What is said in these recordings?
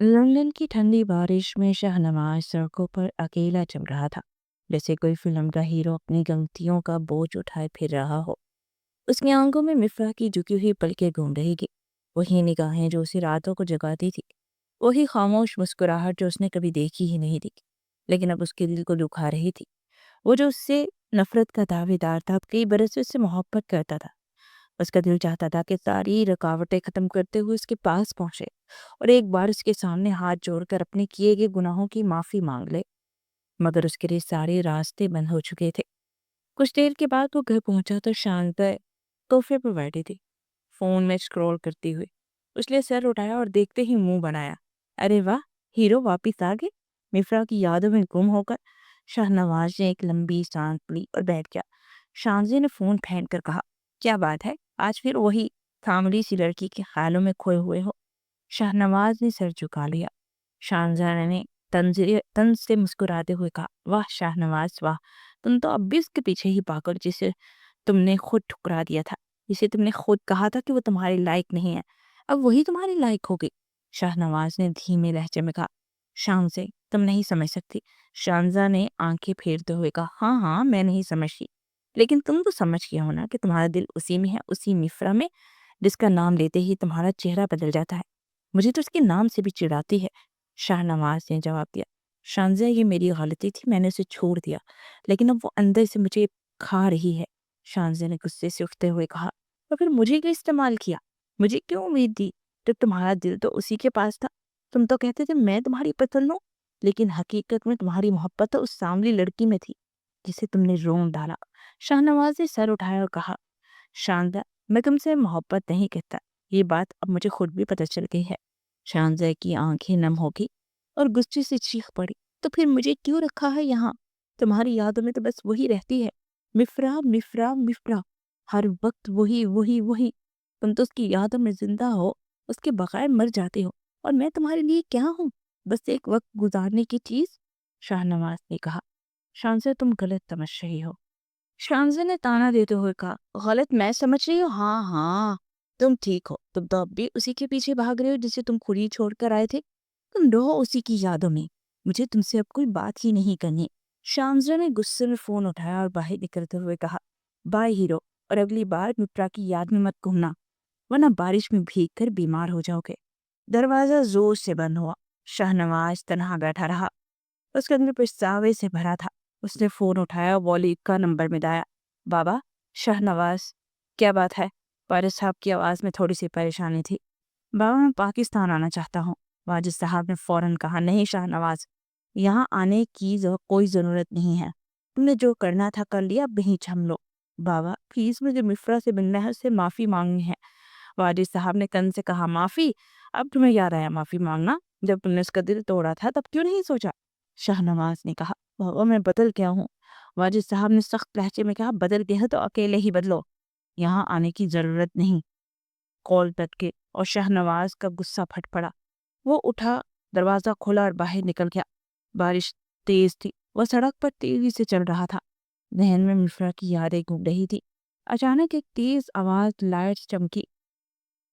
London की ठंडी बारिश में शाहनवाज सड़कों पर अकेला चल रहा था, जैसे कोई फिल्म का हीरो अपनी गलतियों का बोझ उठाए फिर रहा हो। उसकी आंखों में मिफ्रा की झुकी हुई पलकें घूम रही थी। वही निगाहें जो उसे रातों को जगाती थी। वही खामोश मुस्कुराहट जो उसने कभी देखी ही नहीं थी, लेकिन अब उसके दिल को दुखा रही थी। वो जो उससे नफरत का दावेदार था, अब कई बरस से उससे मोहब्बत करता था। उसका दिल चाहता था कि सारी रुकावटें खत्म करते हुए उसके पास पहुंचे और एक बार उसके सामने हाथ जोड़कर अपने किए गए गुनाहों की माफी मांग ले। मगर उसके लिए सारे रास्ते बंद हो चुके थे। कुछ देर के बाद वो घर पहुंचा तो शांता सोफे पर बैठी थी, फोन में स्क्रॉल करती हुई। उसने सर उठाया और देखते ही मुंह बनाया। अरे वाह, हीरो वापिस आ गए। मिफ्रा की यादों में गुम होकर शाहनवाज ने एक लंबी सांस ली और बैठ गया। शानजे ने फोन फेंक कर कहा, क्या बात है, आज फिर वही थामड़ी सी लड़की के ख्यालों में खोए हुए हो? शाहनवाज ने सर झुका लिया। शाहजहां ने तंज से मुस्कुराते हुए कहा, वाह शाहनवाज वाह, तुम तो अब भी उसके पीछे ही पागल, जिसे तुमने खुद ठुकरा दिया था, जिसे तुमने खुद कहा था कि वो तुम्हारे लायक नहीं है, अब वही तुम्हारे लायक हो गई। शाहनवाज ने धीमे लहजे में कहा, शाम से तुम नहीं समझ सकती। शाहजहा ने आंखें फेरते हुए कहा, हाँ हाँ, मैं नहीं समझती, लेकिन तुम तो समझ गया हो ना कि तुम्हारा दिल उसी में है, उसी मिफ्रा में, जिसका नाम लेते ही तुम्हारा चेहरा बदल जाता है। मुझे तो उसके नाम से भी चिढ़ाती है। शाहनवाज ने जवाब दिया, शानज़ा, ये मेरी गलती थी, मैंने उसे छोड़ दिया, लेकिन अब वो अंदर से मुझे खा रही है। शानज़ा ने गुस्से से उठते हुए कहा, तो फिर मुझे क्यों इस्तेमाल किया? मुझे क्यों उम्मीद दी? जब तुम्हारा दिल तो उसी के पास था। तुम तो कहते थे मैं तुम्हारी पसंद हूँ, लेकिन हकीकत में तुम्हारी मोहब्बत तो उस सांवली लड़की में थी, जिसे तुमने रोन डाला। शाहनवाज ने सर उठाया और कहा, शानदार, मैं तुमसे मोहब्बत नहीं करता, ये बात अब मुझे खुद भी पता चल गई है। शानज़ा की आंखें नम हो गई और गुस्से से चीख पड़ी, तो फिर मुझे क्यों रखा है यहाँ? तुम्हारी यादों में तो बस वही रहती है, मिफ्रा मिफ्रा मिफ्रा, हर वक्त वही वही वही। तुम तो उसकी यादों में जिंदा हो, उसके बगैर मर जाते हो, और मैं तुम्हारे लिए क्या हूँ? बस एक वक्त गुजारने की चीज। शाहनवाज ने कहा, शानज़ा, तुम गलत समझ रही हो। शामज़ा ने ताना देते हुए कहा, गलत मैं समझ रही हूँ? हाँ हाँ, तुम ठीक हो, तुम तो अब भी उसी के पीछे भाग रहे हो जिसे तुम खुद ही छोड़ कर आए थे। तुम रहो उसी की यादों में, मुझे तुमसे अब कोई बात ही नहीं करनी। शामज़ा ने गुस्से में फोन उठाया और बाहर निकलते हुए कहा, बाय हीरो, और अगली बार मित्रा की याद में मत घूमना, वरना बारिश में भीग कर बीमार हो जाओगे। दरवाजा जोर से बंद हुआ। शाहनवाज तनहा बैठा रहा। उसके अंदर पछतावे से भरा था। उसने फोन उठाया और वॉली का नंबर मिलाया। बाबा, शाहनवाज, क्या बात है? वाजिद साहब की आवाज़ में थोड़ी सी परेशानी थी। बाबा, मैं पाकिस्तान आना चाहता हूँ। वाजिद साहब ने फौरन कहा, नहीं शाहनवाज, यहाँ आने की कोई ज़रूरत नहीं है। तुमने जो करना था कर लिया, अब यहीं थम लो। बाबा प्लीज़, मुझे मिफ्रा से मिलना है, उससे माफ़ी मांगनी है। वाजिद साहब ने कन से कहा, माफ़ी? अब तुम्हें याद आया माफ़ी मांगना? जब तुमने उसका दिल तोड़ा था तब क्यों नहीं सोचा? शाहनवाज ने कहा, बाबा मैं बदल गया हूँ। वाजिद साहब ने सख्त लहजे में कहा, बदल गया है तो अकेले ही बदलो, यहाँ आने की ज़रूरत नहीं। कॉल कट के और शाहनवाज का गुस्सा फट पड़ा। वो उठा, दरवाज़ा खोला और बाहर निकल गया। बारिश तेज थी, वह सड़क पर तेजी से चल रहा था। जहन में मिफ्रा की यादें घूम रही थी। अचानक एक तेज आवाज़, लाइट चमकी,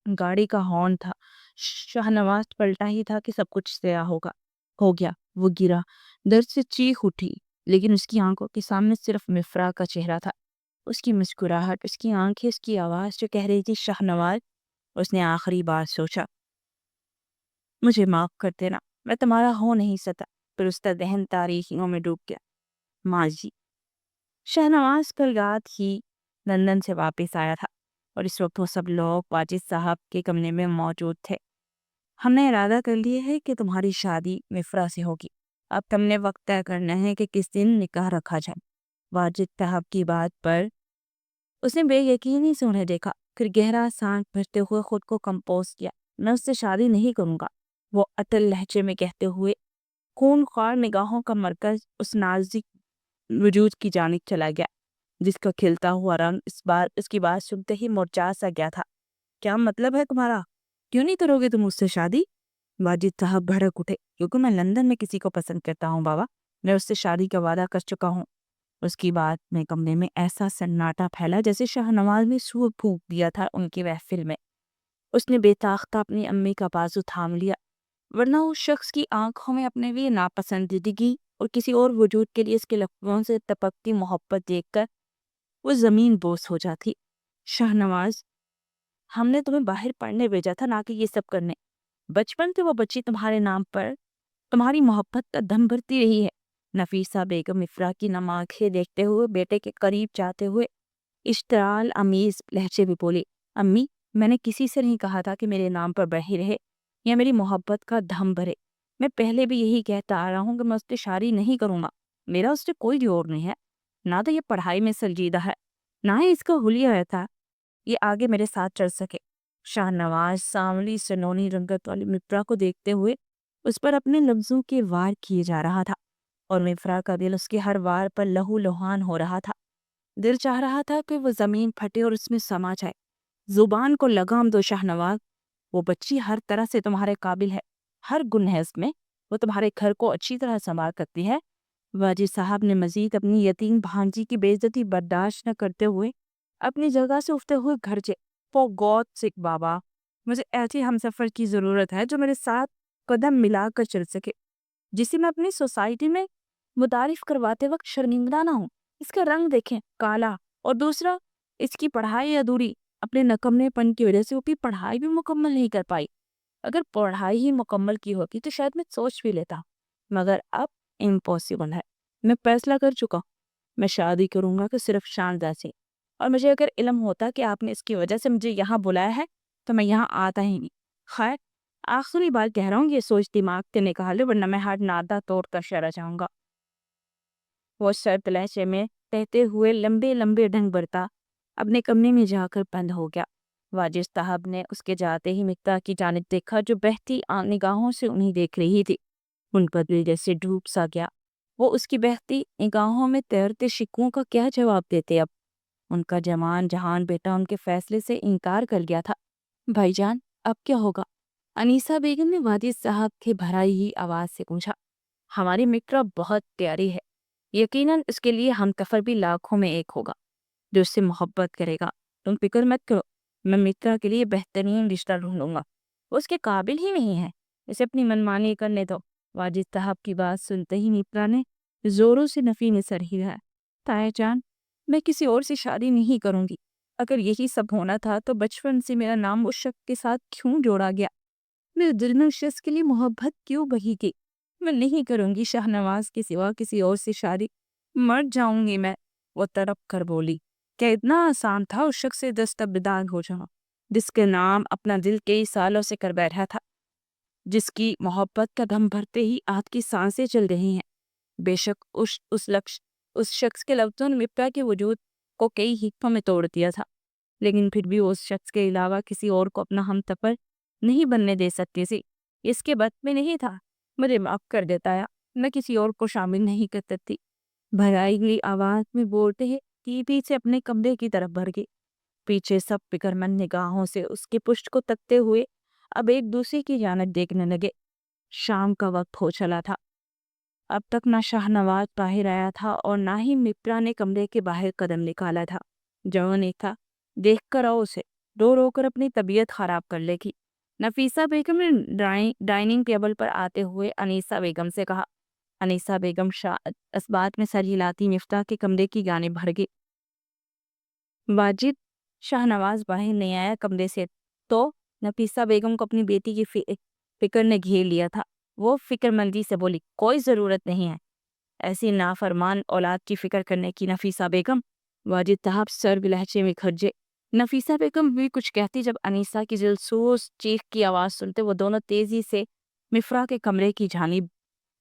गाड़ी का हॉर्न था। शाहनवाज पलटा ही था कि सब कुछ तय हो गया। वो गिरा, दर्द से चीख उठी, लेकिन उसकी आंखों के सामने सिर्फ मिफ्रा का चेहरा था। उसकी मुस्कुराहट, उसकी आंखें, उसकी आवाज़ जो कह रही थी, शाहनवाज। उसने आखिरी बार सोचा, मुझे माफ़ कर देना, मैं तुम्हारा हो नहीं सकता। फिर उसका दहन तारीखियों में डूब गया। माँ जी। शहनवाज कल रात ही लंदन से वापस आया था और इस वक्त वो सब लोग वाजिद साहब के कमरे में मौजूद थे। हमने इरादा कर लिया है कि तुम्हारी शादी मिफ्रा से होगी। अब तुमने वक्त तय करना है कि किस दिन निकाह रखा जाए। वाजिद साहब की बात पर उसने बेयकीनी से उन्हें देखा, फिर गहरा सांस भरते हुए खुद को कंपोज किया। मैं उससे शादी नहीं करूंगा, वो अटल लहजे में कहते हुए खूंखार निगाहों का मरकज उस नाजुक वजूद की जानिब चला गया, जिसका खिलता हुआ रंग इस बार इसकी बात सुनते ही मुरझा सा गया था। क्या मतलब है तुम्हारा? क्यों नहीं करोगे तुम उससे शादी? वाजिद साहब भड़क उठे, क्योंकि मैं लंदन में किसी को पसंद करता हूँ बाबा, मैं उससे शादी का वादा कर चुका हूँ। उसकी बात में कमरे में ऐसा सन्नाटा फैला जैसे शाहनवाज ने सूर फूंक दिया था उनकी महफिल में। उसने बेताख्ता अपनी अम्मी का बाजू थाम लिया। ورنہ اس شخص کی آنکھوں میں اپنے لیے ناپسندیدگی اور کسی اور وجود کے لیے اس کے لبوں سے تپکتی محبت دیکھ کر وہ زمین بوس ہو جاتی۔ شاہنواز، ہم نے تمہیں باہر پڑھنے بھیجا تھا، نہ کہ یہ سب کرنے۔ بچپن سے وہ بچی تمہارے نام پر تمہاری محبت کا دم بھرتی رہی ہے۔ نفیسہ بیگم افرا کی نم آنکھیں دیکھتے ہوئے بیٹے کے قریب جاتے ہوئے اشتعال امیز لہجے میں بولی، امی، میں نے کسی سے نہیں کہا تھا کہ میرے نام پر بڑھی رہے یا میری محبت کا دھم بھرے۔ میں پہلے بھی یہی کہتا آ رہا ہوں کہ میں اس سے شادی نہیں کروں گا۔ میرا اس سے کوئی جوڑ نہیں ہے، نہ تو یہ پڑھائی میں سنجیدہ ہے، نہ ہی اس کا حلیہ تھا یہ آگے میرے ساتھ چل سکے۔ شاہنواز سانولی سنونی رنگت والی مفرا کو دیکھتے ہوئے اس پر اپنے لفظوں کے وار کیے جا رہا تھا اور مفرا کا دل اس کے ہر وار پر لہو لہان ہو رہا تھا۔ دل چاہ رہا تھا کہ وہ زمین پھٹے اور اس میں سما جائے۔ زبان کو لگام دو شاہنواز، وہ بچی ہر طرح سے تمہارے قابل ہے، ہر گنہس میں وہ تمہارے گھر کو اچھی طرح سنبھال سکتی ہے۔ واجد صاحب نے مزید اپنی یتیم بھانجی کی بے عزتی برداشت نہ کرتے ہوئے اپنی جگہ سے اٹھتے ہوئے گھر چے، فور گاڈ سیک بابا، مجھے ایسی ہم سفر کی ضرورت ہے جو میرے ساتھ قدم ملا کر چل سکے، جسے میں اپنی سوسائٹی میں متعارف کرواتے وقت شرمندہ نہ ہوں۔ اس کا رنگ دیکھیں، کالا، اور دوسرا اس کی پڑھائی ادھوری، اپنے نکمنے پن کی وجہ سے وہ بھی پڑھائی بھی مکمل نہیں کر پائی۔ اگر پڑھائی ہی مکمل کی ہوتی تو شاید میں سوچ بھی لیتا، مگر اب امپاسبل ہے۔ میں فیصلہ کر چکا ہوں، میں شادی کروں گا کہ صرف شاندار سے، اور مجھے اگر علم ہوتا کہ آپ نے اس کی وجہ سے مجھے یہاں بلایا ہے تو میں یہاں آتا ہی نہیں۔ خیر، آخری بار کہہ رہا ہوں، یہ سوچ دماغ سے نکال لو ورنہ میں ہر نادہ توڑ کر شرح جاؤں گا۔ وہ سرد لہجے میں کہتے ہوئے لمبے لمبے ڈھنگ برتا اپنے کمرے میں جا کر بند ہو گیا۔ واجد صاحب نے اس کے جاتے ہی مفتا کی جانب دیکھا جو بہتی نگاہوں سے انہیں دیکھ رہی تھی۔ ان کا دل جیسے ڈوب سا گیا۔ وہ اس کی بہتی نگاہوں میں تیرتے شکووں کا کیا جواب دیتے اب؟ ان کا جوان جہان بیٹا ان کے فیصلے سے انکار کر گیا تھا۔ بھائی جان، اب کیا ہوگا؟ انیسہ بیگم نے واجد صاحب کے بھرائی ہوئی آواز سے پوچھا۔ ہماری مکرا بہت پیاری ہے، یقیناً اس کے لیے ہم سفر بھی لاکھوں میں ایک ہوگا جو اس سے محبت کرے گا۔ تم فکر مت کرو، میں مترا کے لیے بہترین رشتہ ڈھونڈوں گا۔ وہ اس کے قابل ہی نہیں ہے، اسے اپنی منمانی کرنے دو۔ واجد صاحب کی بات سنتے ہی مترا نے زوروں سے نفی میں سر ہلایا۔ تایا جان، میں کسی اور سے شادی نہیں کروں گی۔ اگر یہی سب ہونا تھا تو بچپن سے میرا نام اس شخص کے ساتھ کیوں جوڑا گیا؟ میرے دل میں اس شخص کے لیے محبت کیوں بہی گئی؟ میں نہیں کروں گی شاہنواز کے سوا کسی اور سے شادی، مر جاؤں گی میں۔ وہ تڑپ کر بولی، کیا اتنا آسان تھا اس شخص سے دستبردار ہو جانا جس کے نام اپنا دل کئی سالوں سے کر بیٹھا تھا، جس کی محبت کا دم بھرتے ہی آپ کی سانسیں چل رہی ہیں؟ بے شک اس شخص کے لفظوں نے مفتا کے وجود کو کئی حصوں میں توڑ دیا تھا، لیکن پھر بھی وہ اس شخص کے علاوہ کسی اور کو اپنا ہم سفر نہیں بننے دے سکتی تھی۔ اس کے بد میں نہیں تھا، مجھے معاف کر دیتا ہے، میں کسی اور کو شامل نہیں کر سکتی۔ بھرائی ہوئی آواز میں بولتے ہیں ٹی سے اپنے کمرے کی طرف بڑھ گئی۔ پیچھے سب فکر مند نگاہوں سے اس کی پشت کو تکتے ہوئے اب ایک دوسرے کی جانب دیکھنے لگے۔ شام کا وقت ہو چلا تھا۔ اب تک نہ شاہنواز باہر آیا تھا اور نہ ہی مفتا نے کمرے کے باہر قدم نکالا تھا۔ جو نہیں تھا، دیکھ کر آؤ اسے، رو رو کر اپنی طبیعت خراب کر لے گی۔ نفیسہ بیگم نے ڈائننگ ٹیبل پر آتے ہوئے انیسہ بیگم سے کہا۔ انیسہ بیگم اس بات میں سر ہلاتی مفتا کے کمرے کی جانب بڑھ گئی۔ واجد، شاہنواز باہر نہیں آیا کمرے سے تو نفیسہ بیگم کو اپنی بیٹی کی فکر نے گھیر لیا تھا۔ وہ فکر مندی سے بولی، کوئی ضرورت نہیں ہے ایسی نافرمان اولاد کی فکر کرنے کی نفیسہ بیگم۔ واجد صاحب سرد لہجے میں کھرجے۔ نفیسہ بیگم بھی کچھ کہتی جب انیسہ کی دلسوز چیخ کی آواز سنتے وہ دونوں تیزی سے مفرا کے کمرے کی جانب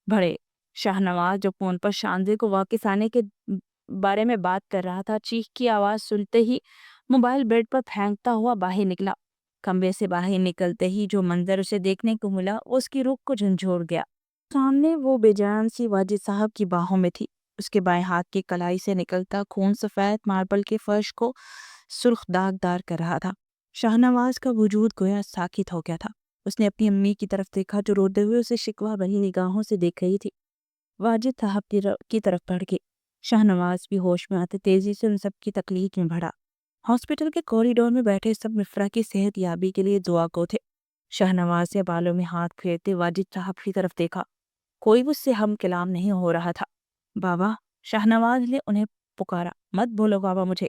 بڑھے۔ شاہنواز جو فون پر شاندے کو واپس آنے کے بارے میں بات کر رہا تھا، چیخ کی آواز سنتے ہی موبائل بیڈ پر پھینکتا ہوا باہر نکلا۔ کمرے سے باہر نکلتے ہی جو منظر اسے دیکھنے کو ملا وہ اس کی روح کو جھنجھوڑ گیا۔ سامنے وہ بے جان سی واجد صاحب کی باہوں میں تھی۔ اس کے بائیں ہاتھ کی کلائی سے نکلتا خون سفید ماربل کے فرش کو سرخ داغدار کر رہا تھا۔ شاہنواز کا وجود گویا ساکت ہو گیا تھا۔ اس نے اپنی امی کی طرف دیکھا جو روتے ہوئے اسے شکوہ بھری نگاہوں سے دیکھ رہی تھی۔ واجد صاحب کی طرف بڑھ گئی۔ شاہنواز بھی ہوش میں آتے تیزی سے ان سب کی تکلیف میں بڑھا۔ ہاسپٹل کے کوریڈور میں بیٹھے سب مفرا کی صحت یابی کے لیے دعا گو تھے۔ شہنواز نے بالوں میں ہاتھ پھیرتے واجد صاحب کی طرف دیکھا۔ کوئی مجھ سے ہم کلام نہیں ہو رہا تھا۔ بابا، شہنواز نے انہیں پکارا، مت بولو بابا مجھے۔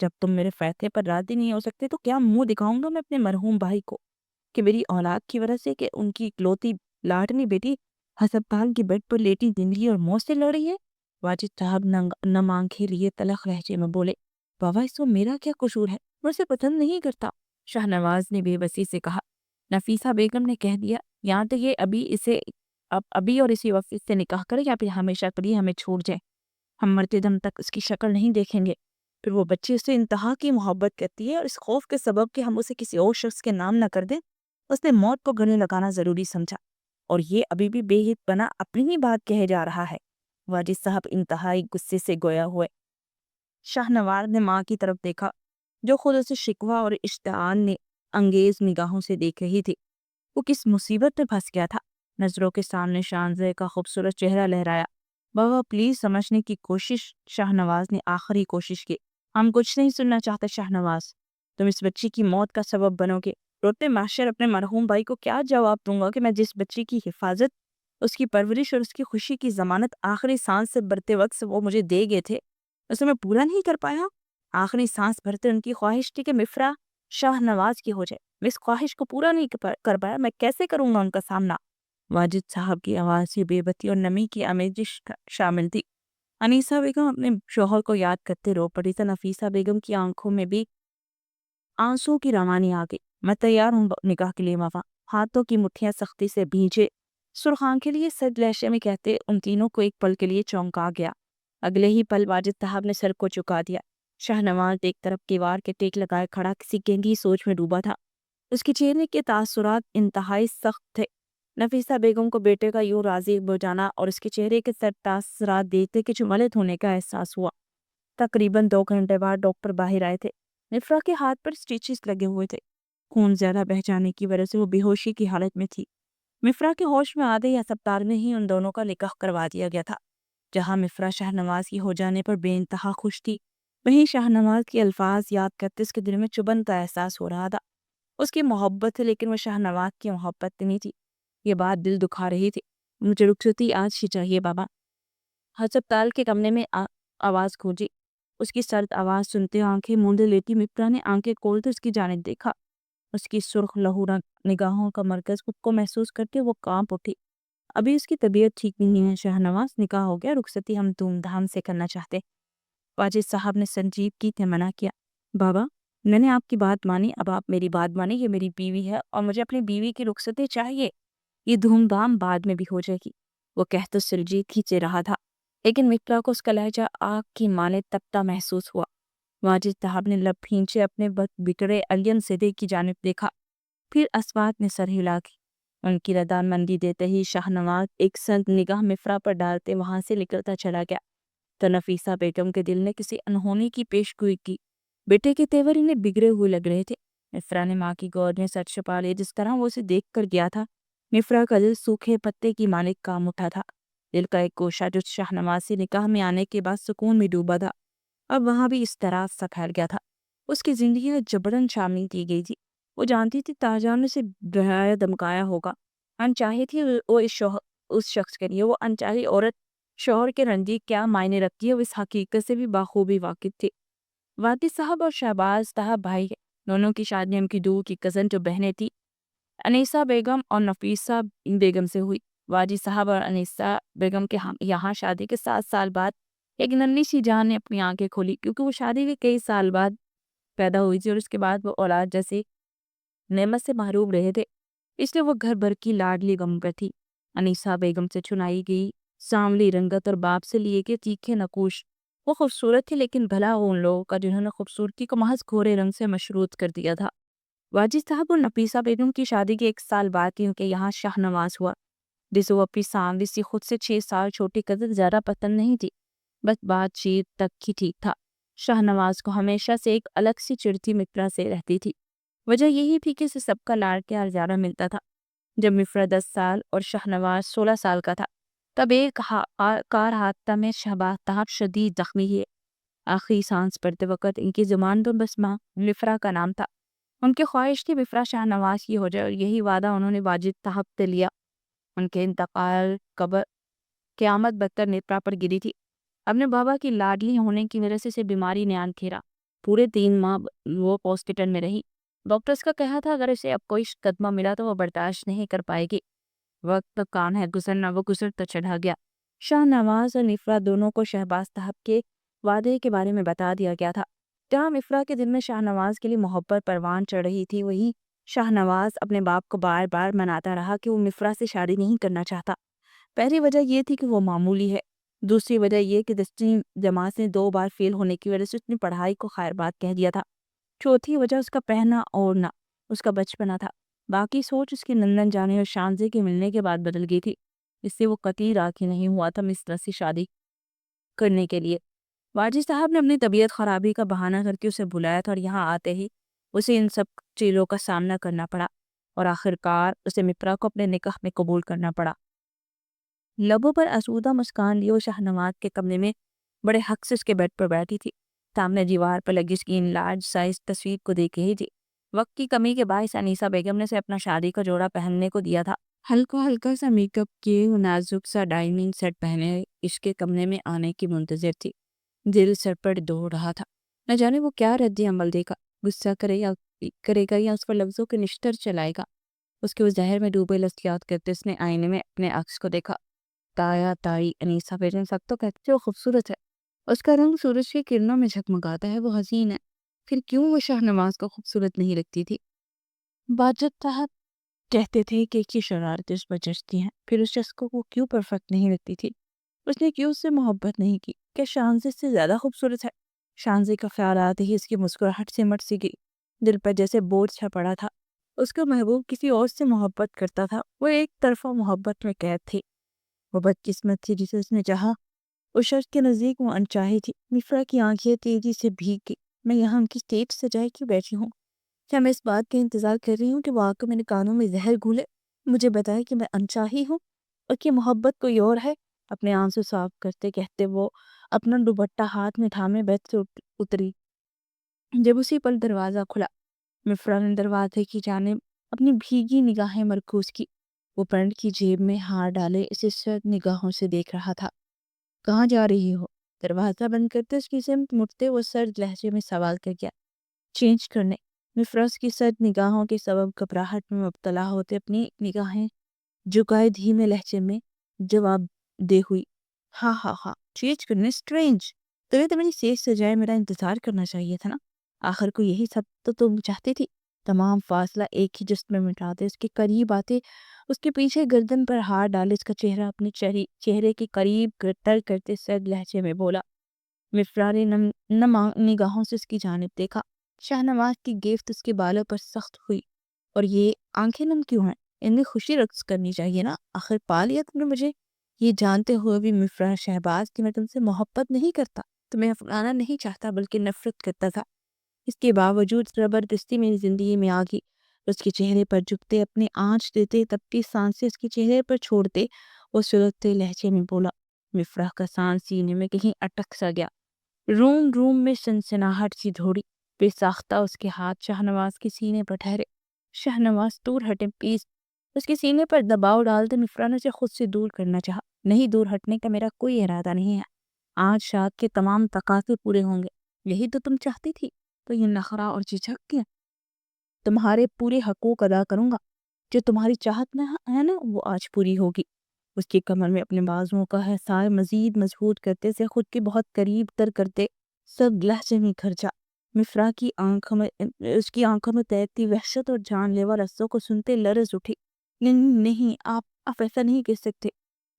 جب تم میرے فیصلے پر راضی نہیں ہو سکتے تو کیا منہ دکھاؤں گا میں اپنے مرحوم بھائی کو کہ میری اولاد کی وجہ سے کہ ان کی اکلوتی لاڈلی بیٹی ہسپتال کی بیڈ پر لیٹی زندگی اور موت سے لڑ رہی ہے؟ واجد صاحب نم آنکھیں لیے تلخ لہجے میں بولے، بابا اس کو میرا کیا قصور ہے؟ میں اسے پسند نہیں کرتا۔ شہنواز نے بے بسی سے کہا، نفیسہ بیگم نے کہہ دیا، یہاں تو یہ ابھی اور اسی وقت اس سے نکاح کرے یا پھر ہمیشہ کے لیے ہمیں چھوڑ جائے۔ ہم مرتے دم تک اس کی شکل نہیں دیکھیں گے۔ پھر وہ بچی اس سے انتہا کی محبت کرتی ہے اور اس خوف کے سبب کہ ہم اسے کسی اور شخص کے نام نہ کر دیں، اس نے موت کو گلے لگانا ضروری سمجھا، اور یہ ابھی بھی بے ہت بنا اپنی ہی بات کہے جا رہا ہے۔ واجد صاحب انتہائی غصے سے گویا ہوئے۔ شہنواز نے ماں کی طرف دیکھا جو خود اسے شکوہ اور اشتعال نے انگیز نگاہوں سے دیکھ رہی تھی۔ وہ کس مصیبت میں پھنس گیا تھا۔ نظروں کے سامنے شانزے کا خوبصورت چہرہ لہرایا۔ بابا پلیز سمجھنے کی کوشش۔ شہنواز نے آخری کوشش کی۔ ہم کچھ نہیں سننا چاہتے شہنواز، تم اس بچی کی موت کا سبب بنو گے۔ روتے معاشر اپنے مرحوم بھائی کو کیا جواب دوں گا کہ میں جس بچی کی حفاظت، اس کی پرورش اور اس کی خوشی کی ضمانت آخری سانس سے برتے وقت سے وہ مجھے دے گئے تھے، اسے میں پورا نہیں کر پایا۔ آخری سانس بھرتے ان کی خواہش تھی کہ مفرا شہنواز کی ہو جائے، میں اس خواہش کو پورا نہیں کر پایا، میں کیسے کروں گا ان کا سامنا؟ واجد صاحب کی آواز میں بے بتی اور نمی کی آمیزش شامل تھی۔ انیسہ بیگم اپنے شوہر کو یاد کرتے رو پڑی تو نفیسہ بیگم کی آنکھوں میں بھی آنسو کی روانی آ گئی۔ میں تیار ہوں نکاح کے لیے ماما۔ ہاتھوں کی مٹھیاں سختی سے بھیجے سرخ آنکھیں لیے سد لہجے میں کہتے ان تینوں کو ایک پل کے لیے چونکا گیا۔ اگلے ہی پل واجد صاحب نے سر کو چکا دیا۔ شہنواز ایک طرف دیوار کے ٹیک لگائے کھڑا کسی گہری سوچ میں ڈوبا تھا۔ اس کے چہرے کے تاثرات انتہائی سخت تھے۔ نفیسہ بیگم کو بیٹے کا یوں راضی ہو جانا اور اس کے چہرے کے سر تاثرات دیکھتے کہ ملت ہونے کا احساس ہوا۔ تقریباً 2 گھنٹے بعد ڈاکٹر باہر آئے تھے۔ مفرا کے ہاتھ پر سٹیچز لگے ہوئے تھے۔ خون زیادہ بہہ جانے کی وجہ سے وہ بے ہوشی کی حالت میں تھی۔ مفرا کے ہوش میں آتے ہی ہسپتال میں ہی ان دونوں کا نکاح کروا دیا گیا تھا۔ جہاں مفرا شہنواز کی ہو جانے پر بے انتہا خوش تھی، وہیں شہنواز کے الفاظ یاد کرتے اس کے دل میں چبھن کا احساس ہو رہا تھا۔ اس کی محبت تھی لیکن وہ شہنواز کی محبت نہیں تھی۔ یہ بات دل دکھا رہی تھی۔ مجھے رخصتی آج ہی چاہیے بابا۔ ہسپتال کے کمرے میں آواز گونجی۔ اس کی سرد آواز سنتے آنکھیں موندے لیتی مفرا نے آنکھیں کھولتے اس کی جانب دیکھا۔ اس کی سرخ لہو رنگ نگاہوں کا مرکز خود کو محسوس کر کے وہ کانپ اٹھی۔ ابھی اس کی طبیعت ٹھیک نہیں ہے شہنواز، نکاح ہو گیا، رخصتی ہم دھوم دھام سے کرنا چاہتے۔ واجد صاحب نے سنجیدگی منع کیا۔ بابا میں نے آپ کی بات مانی، اب آپ میری بات مانی، یہ میری بیوی ہے اور مجھے اپنی بیوی کی رخصتی چاہیے۔ یہ دھوم دھام بعد میں بھی ہو جائے گی۔ وہ کہہ تو سرجیت کھینچے رہا تھا لیکن مفرا کو اس کا لہجہ آگ کی مانے تپتا محسوس ہوا۔ واجد صاحب نے لب کھینچے اپنے بکڑے الین صدے کی جانب دیکھا، پھر اسوات نے سر ہلا کی۔ ان کی رضامندی دیتے ہی شہنواز ایک سنگ نگاہ مفرا پر ڈالتے وہاں سے نکلتا چلا گیا تو نفیسہ بیگم کے دل نے کسی انہونی کی پیش گوئی کی۔ بیٹے کے تیور انہیں بگڑے ہوئے لگ رہے تھے۔ مفرا نے ماں کی گود میں سر چھپا لیا، جس طرح وہ اسے دیکھ کر گیا تھا مفرا کا دل سوکھے پتے کی مانند کام اٹھا تھا۔ دل کا ایک گوشہ جو شہنواز سے نکاح میں آنے کے بعد سکون میں ڈوبا تھا، اب وہاں بھی اس طرح سا پھیل گیا تھا۔ اس کی زندگی میں جبرن شامل کی گئی تھی۔ وہ جانتی تھی تاجان نے اسے ڈرایا دھمکایا ہوگا۔ انچاہی تھی وہ اس شخص کے لیے، وہ انچاہی عورت شوہر کے رنجی کیا معنی رکھتی ہے وہ اس حقیقت سے بھی بخوبی واقف تھی۔ واجد صاحب اور شہباز صاحب بھائی ہیں۔ دونوں کی شادی ان کی دور کی کزن جو بہنیں تھی انیسہ بیگم اور نفیسہ بیگم سے ہوئی۔ واجد صاحب اور انیسہ بیگم کے یہاں شادی کے 7 سال بعد ایک ننھی سی جان نے اپنی آنکھیں کھولی، کیونکہ وہ شادی کے کئی سال بعد پیدا ہوئی تھی اور اس کے بعد وہ اولاد جیسے نعمت سے محروم رہے تھے، اس لیے وہ گھر بھر کی لاڈلی غم پر تھی۔ انیسہ بیگم سے چنائی گئی سانولی رنگت اور باپ سے لیے کے تیکھے نقوش وہ خوبصورت تھی، لیکن بھلا وہ ان لوگوں کا جنہوں نے خوبصورتی کو محض گھورے رنگ سے مشروط کر دیا تھا۔ واجد صاحب اور نفیسہ بیگم کی شادی کے 1 سال بعد کیونکہ یہاں شہنواز ہوا، جسے وہ اپنی سانولی سی خود سے 6 سال چھوٹی کزن زیادہ پسند نہیں تھی، بس بات چیت تک ہی ٹھیک تھا۔ شہنواز کو ہمیشہ سے ایک الگ سی چڑتی مفرا سے رہتی تھی۔ وجہ یہی تھی کہ اسے سب کا لاڈ پیار زیادہ ملتا تھا۔ جب مفرا 10 سال اور شہنواز 16 سال کا تھا تب ایک کار حادثہ میں شہباز صاحب شدید زخمی ہوئے۔ آخری سانس پڑتے وقت ان کی زبان پر بس ماں مفرا کا نام تھا ان کی خواہش تھی مفرا شاہ نواز کی ہو جائے، اور یہی وعدہ انہوں نے واجد صاحب سے لیا۔ ان کے انتقال قبر قیامت بدتر نیپرا پر گری تھی۔ اپنے بابا کی لاڈلی ہونے کی وجہ سے اسے بیماری نے آن کھیرا۔ پورے 3 ماہ وہ ہاسپٹل میں رہی۔ ڈاکٹرز کا کہا تھا اگر اسے اب کوئی صدمہ ملا تو وہ برداشت نہیں کر پائے گی۔ وقت تو کان ہے گزرنا، وہ گزر تو چڑھا گیا۔ شاہ نواز اور نفرا دونوں کو شہباز صاحب کے وعدے کے بارے میں بتا دیا گیا تھا۔ جہاں مفرا کے دل میں شاہ نواز کے لیے محبت پروان چڑھ رہی تھی، وہی شاہ نواز اپنے باپ کو بار بار مناتا رہا کہ وہ مفرا سے شادی نہیں کرنا چاہتا۔ پہلی وجہ یہ تھی کہ وہ معمولی ہے، دوسری وجہ یہ کہ 10ویں جماعت سے 2 بار فیل ہونے کی وجہ سے اس نے پڑھائی کو خیر بات کہہ دیا تھا، چوتھی وجہ اس کا پہنا اوڑھنا، اس کا بچپنا تھا۔ باقی سوچ اس کے لندن جانے اور شانزے کے ملنے کے بعد بدل گئی تھی۔ اس سے وہ قطعی راضی نہیں ہوا تھا مصر سے شادی کرنے کے لیے۔ واجد صاحب نے اپنی طبیعت خرابی کا بہانہ کر کے اسے بلایا تھا، اور یہاں آتے ہی اسے ان سب چیزوں کا سامنا کرنا پڑا، اور آخرکار اسے مفرا کو اپنے نکاح میں قبول کرنا پڑا۔ لبوں پر آسودہ مسکان لیے وہ شاہ نواز کے کمرے میں بڑے حق سے اس کے بیڈ پر بیٹھی تھی۔ سامنے دیوار پر لگی اسکرین لارج سائز تصویر کو دیکھ رہی تھی۔ وقت کی کمی کے باعث انیسہ بیگم نے اسے اپنا شادی کا جوڑا پہننے کو دیا تھا۔ ہلکا ہلکا سا میک اپ کیے، نازک سا ڈائمنگ سیٹ پہنے اس کے کمرے میں آنے کی منتظر تھی۔ دل سر پر دوڑ رہا تھا، نہ جانے وہ کیا رد عمل دے گا، غصہ کرے گا یا اس پر لفظوں کے نشتر چلائے گا۔ اس کے وہ زہر میں ڈوبے لذیذ کرتے اس نے آئینے میں اپنے عکس کو دیکھا۔ تایا تائی انیسہ بیگم سب تو کہتے وہ خوبصورت ہے، اس کا رنگ سورج کی کرنوں میں جھگمگاتا ہے، وہ حسین ہے، پھر کیوں وہ شاہ نواز کو خوبصورت نہیں لگتی تھی؟ واجد صاحب کہتے تھے کہ کی شرارتیں اس پر جچتی ہیں، پھر اس شخص کو وہ کیوں پرفیکٹ نہیں لگتی تھی؟ اس نے کیوں اس سے محبت نہیں کی؟ کیا شانزے سے زیادہ خوبصورت ہے؟ شانزے کا خیال آتے ہی اس کی مسکراہٹ سے مٹ سی گئی، دل پر جیسے بوجھ چھا پڑا تھا۔ اس کا محبوب کسی اور سے محبت کرتا تھا، وہ ایک طرفہ محبت میں قید تھی۔ وہ بدقسمت تھی جسے اس نے چاہا، اس شخص کے نزدیک وہ انچاہی تھی۔ مفرا کی آنکھیں تیزی سے بھیگ گئی۔ میں یہاں ان کی اسٹیج سجائے کیوں بیٹھی ہوں؟ کیا میں اس بات کا انتظار کر رہی ہوں کہ وہ آ کر میرے کانوں میں زہر گھولے، مجھے بتائے کہ میں انچاہی ہوں اور کہ محبت کوئی اور ہے؟ اپنے آنسو صاف کرتے کہتے وہ اپنا دوپٹہ ہاتھ میں تھامے بیڈ سے اتری۔ جب اسی پل دروازہ کھلا، مفرا نے دروازے کی جانب اپنی بھیگی نگاہیں مرکوز کی۔ وہ پینٹ کی جیب میں ہاتھ ڈالے اسے سرد نگاہوں سے دیکھ رہا تھا۔ کہاں جا رہی ہو؟ دروازہ بند کرتے اس کی سمت مڑتے وہ سرد لہجے میں سوال کر گیا۔ چینج کرنے۔ مفرا کی سرد نگاہوں کے سبب گھبراہٹ میں مبتلا ہوتے اپنی نگاہیں جھکائے دھیمے لہجے میں جواب دے ہوئی، ہاں ہاں ہاں چینج کرنے۔ اسٹرینج، تمہیں تو میری سیج سجائے میرا انتظار کرنا چاہیے تھا نا، آخر کو یہی سب تو تم چاہتی تھی۔ تمام فاصلہ ایک ہی جسم میں مٹاتے اس کے قریب آتے، اس کے پیچھے گردن پر ہاتھ ڈالے اس کا چہرہ اپنے چہرے کے قریب تر کرتے سرد لہجے میں بولا۔ مفرا نے نم نگاہوں سے اس کی جانب دیکھا۔ شاہ نواز کی گرفت اس کے بالوں پر سخت ہوئی۔ اور یہ آنکھیں نم کیوں ہیں؟ ان میں خوشی رقص کرنی چاہیے نا، آخر پا لیا تم نے مجھے۔ یہ جانتے ہوئے بھی مفرا شہباز کہ میں تم سے محبت نہیں کرتا، تمہیں اپنانا نہیں چاہتا بلکہ نفرت کرتا تھا، اس کے باوجود زبردستی میری زندگی میں آ گئی۔ اس کے چہرے پر جھکتے اپنے آنچ دیتے تپتی سانسیں اس کے چہرے پر چھوڑتے وہ سلگتے لہجے میں بولا۔ مفرا کا سانس سینے میں کہیں اٹک سا گیا، روم میں سنسناہٹ سی دھوڑی، بے ساختہ اس کے ہاتھ شاہ نواز کے سینے پر ٹھہرے۔ شاہ نواز دور ہٹے پلیز۔ اس کے سینے پر دباؤ ڈالتے مفرا نے اسے خود سے دور کرنا چاہا۔ نہیں، دور ہٹنے کا میرا کوئی ارادہ نہیں ہے، آج شاد کے تمام تقاضے پورے ہوں گے، یہی تو تم چاہتی تھی، تو یہ نخرہ اور جھجک کیا؟ تمہارے پورے حقوق ادا کروں گا، جو تمہاری چاہت میں ہے نا وہ آج پوری ہوگی۔ اس کی کمر میں اپنے بازوؤں کا حصار مزید مضبوط کرتے سے خود کے بہت قریب تر کرتے سب لہجے میں گھرجا۔ مفرا کی آنکھوں میں تیرتی وحشت اور جان لیوا لفظوں کو سنتے لرز اٹھی۔ نہیں، آپ ایسا نہیں کہہ سکتے،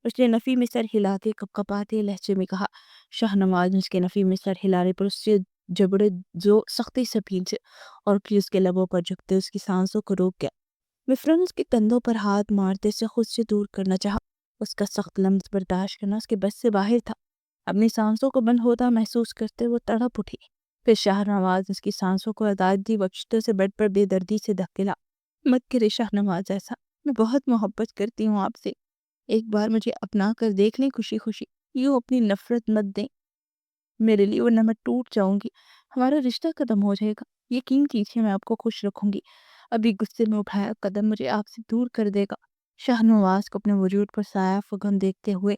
اس نے نفی میں سر ہلاتے کپکپاتے لہجے میں کہا۔ شاہ نواز نے اس کے نفی میں سر ہلانے پر اس سے جبڑے جو سختی سے بھینچے اور پھر اس کے لبوں پر جھکتے اس کی سانسوں کو روک گیا۔ مفرا نے اس کے کندھوں پر ہاتھ مارتے اسے خود سے دور کرنا چاہا۔ اس کا سخت لمس برداشت کرنا اس کے بس سے باہر تھا۔ اپنی سانسوں کو بند ہوتا محسوس کرتے وہ تڑپ اٹھی۔ پھر شاہ نواز اس کی سانسوں کو آزادی بخشتے سے بیڈ پر بے دردی سے دھکیلا۔ مت کرے شاہ نواز ایسا، میں بہت محبت کرتی ہوں آپ سے، ایک بار مجھے اپنا کر دیکھ لیں خوشی خوشی، یوں اپنی نفرت مت دیں میرے لیے ورنہ میں ٹوٹ جاؤں گی۔ हमारा रिश्ता खत्म हो जाएगा। यकीन कीजिए मैं आपको खुश रखूंगी। अभी गुस्से में उठाया कदम मुझे आपसे दूर कर देगा। शाहनवाज को अपने वजूद पर साया फगन देखते हुए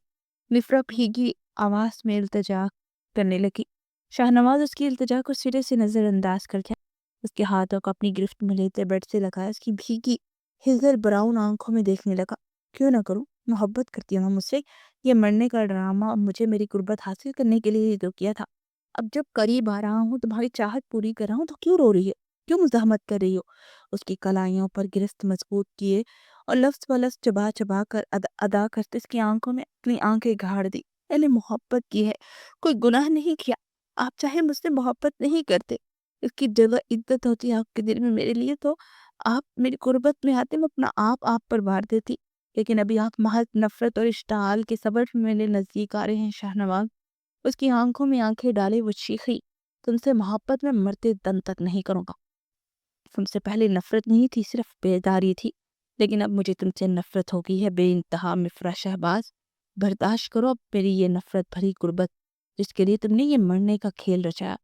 मिफ्रा भीगी आवाज में इल्तिजा करने लगी। शाहनवाज उसकी इल्तिजा को सिरे से नजरअंदाज कर गया। उसके हाथों को अपनी गिरफ्त में लेते बेड से लगाया, उसकी भीगी हिजल ब्राउन आंखों में देखने लगा। क्यों ना करूं, मोहब्बत करती हो ना मुझसे? ये मरने का ड्रामा मुझे मेरी गुर्बत हासिल करने के लिए ही तो किया था। अब जब करीब आ रहा हूँ, तुम्हारी चाहत पूरी कर रहा हूँ, तो क्यों रो रही है? क्यों मुज़ाहमत कर रही हो? उसकी कलाइयों पर गिरफ्त मजबूत किए और लफ्ज़ ब लफ्ज़ चबा चबा कर अदा करते उसकी आंखों में अपनी आंखें गाड़ दी। मैंने मोहब्बत की है, कोई गुनाह नहीं किया। आप चाहे मुझसे मोहब्बत नहीं करते, इसकी जगह इज्जत होती है आपके दिल में मेरे लिए, तो आप मेरी गुर्बत में आते, मैं अपना आप पर वार देती। लेकिन अभी आप महज नफरत और इश्ताल के सबब में मेरे नज़दीक आ रहे हैं शाहनवाज। उसकी आंखों में आंखें डाले वो चीखी, तुमसे मोहब्बत में मरते दम तक नहीं करूंगा। तुमसे पहले नफरत नहीं थी, सिर्फ बेदारी थी, लेकिन अब मुझे तुमसे नफरत हो गई है बेइंतहा मिफ्रा शहबाज। बर्दाश्त करो अब मेरी ये नफरत भरी गुर्बत, जिसके लिए तुमने ये मरने का खेल रचाया।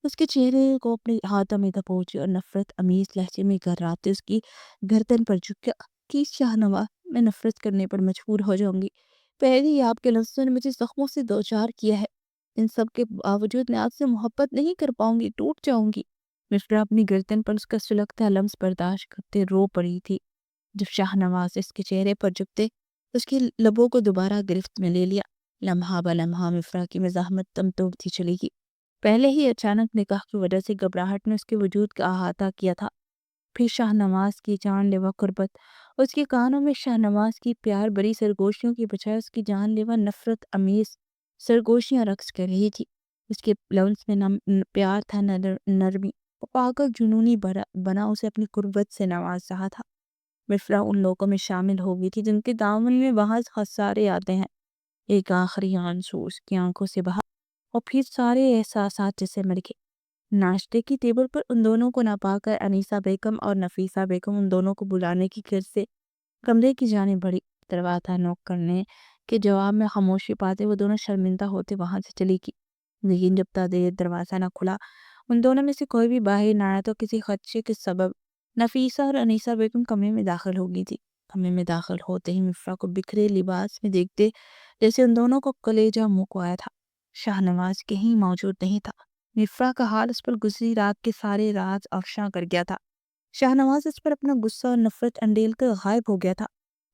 उसके चेहरे को अपने हाथों में दबोचे और नफरत अमीज लहजे में गर्राते उसकी गर्दन पर झुक गया। कि शाहनवाज, मैं नफरत करने पर मजबूर हो जाऊंगी। पहले ही आपके लफ्ज़ों ने मुझे जख्मों से दो चार किया है। इन सब के बावजूद मैं आपसे मोहब्बत नहीं कर पाऊंगी, टूट जाऊंगी। मिफ्रा अपनी गर्दन पर उसका सुलगता लम्स बर्दाश्त करते रो पड़ी थी। जब शाहनवाज इसके चेहरे पर झुकते, उसके लबों को दोबारा गिरफ्त में ले लिया। लम्हा ब लम्हा मिफ्रा की मज़ाहमत दम तोड़ती चली गई। पहले ही अचानक निकाह की वजह से घबराहट ने उसके वजूद का अहाता किया था। फिर शाहनवाज की जानलेवा कुर्बत, उसके कानों में शाहनवाज की प्यार भरी सरगोशियों की बजाय उसकी जानलेवा नफरत अमीज सरगोशियां रक्स कर रही थी। उसके लफ्ज़ में प्यार था, न नरमी। वो पागल जुनूनी बना उसे अपनी कुर्बत से नवाज रहा था। मिफ्रा उन लोगों में शामिल हो गई थी जिनके दामन में वहां खसारे आते हैं। एक आखिरी आंसू उसकी आंखों से बहा और फिर सारे एहसास जैसे मर गए। नाश्ते की टेबल पर उन दोनों को ना पाकर अनीसा बेगम और नफीसा बेगम उन दोनों को बुलाने की फिर से कमरे की जाने बढ़ी। दरवाज़ा नॉक करने के जवाब में खामोशी पाते वो दोनों शर्मिंदा होते वहां से चली गई। लेकिन जब तक देर दरवाज़ा न खुला, उन दोनों में से कोई भी बाहर ना आया, तो किसी खदशे के सबब नफीसा और अनीसा बेगम कमरे में दाखिल हो गई थी। कमरे में दाखिल होते ही मिफ्रा को बिखरे लिबास में देखते जैसे उन दोनों को कलेजा मुंह को आया था। शाहनवाज कहीं मौजूद नहीं था। मिफ्रा का हाल उस पर गुजरी रात के सारे राज अफशा कर गया था। शाहनवाज इस पर अपना गुस्सा और नफरत अंडेल कर गायब हो गया था।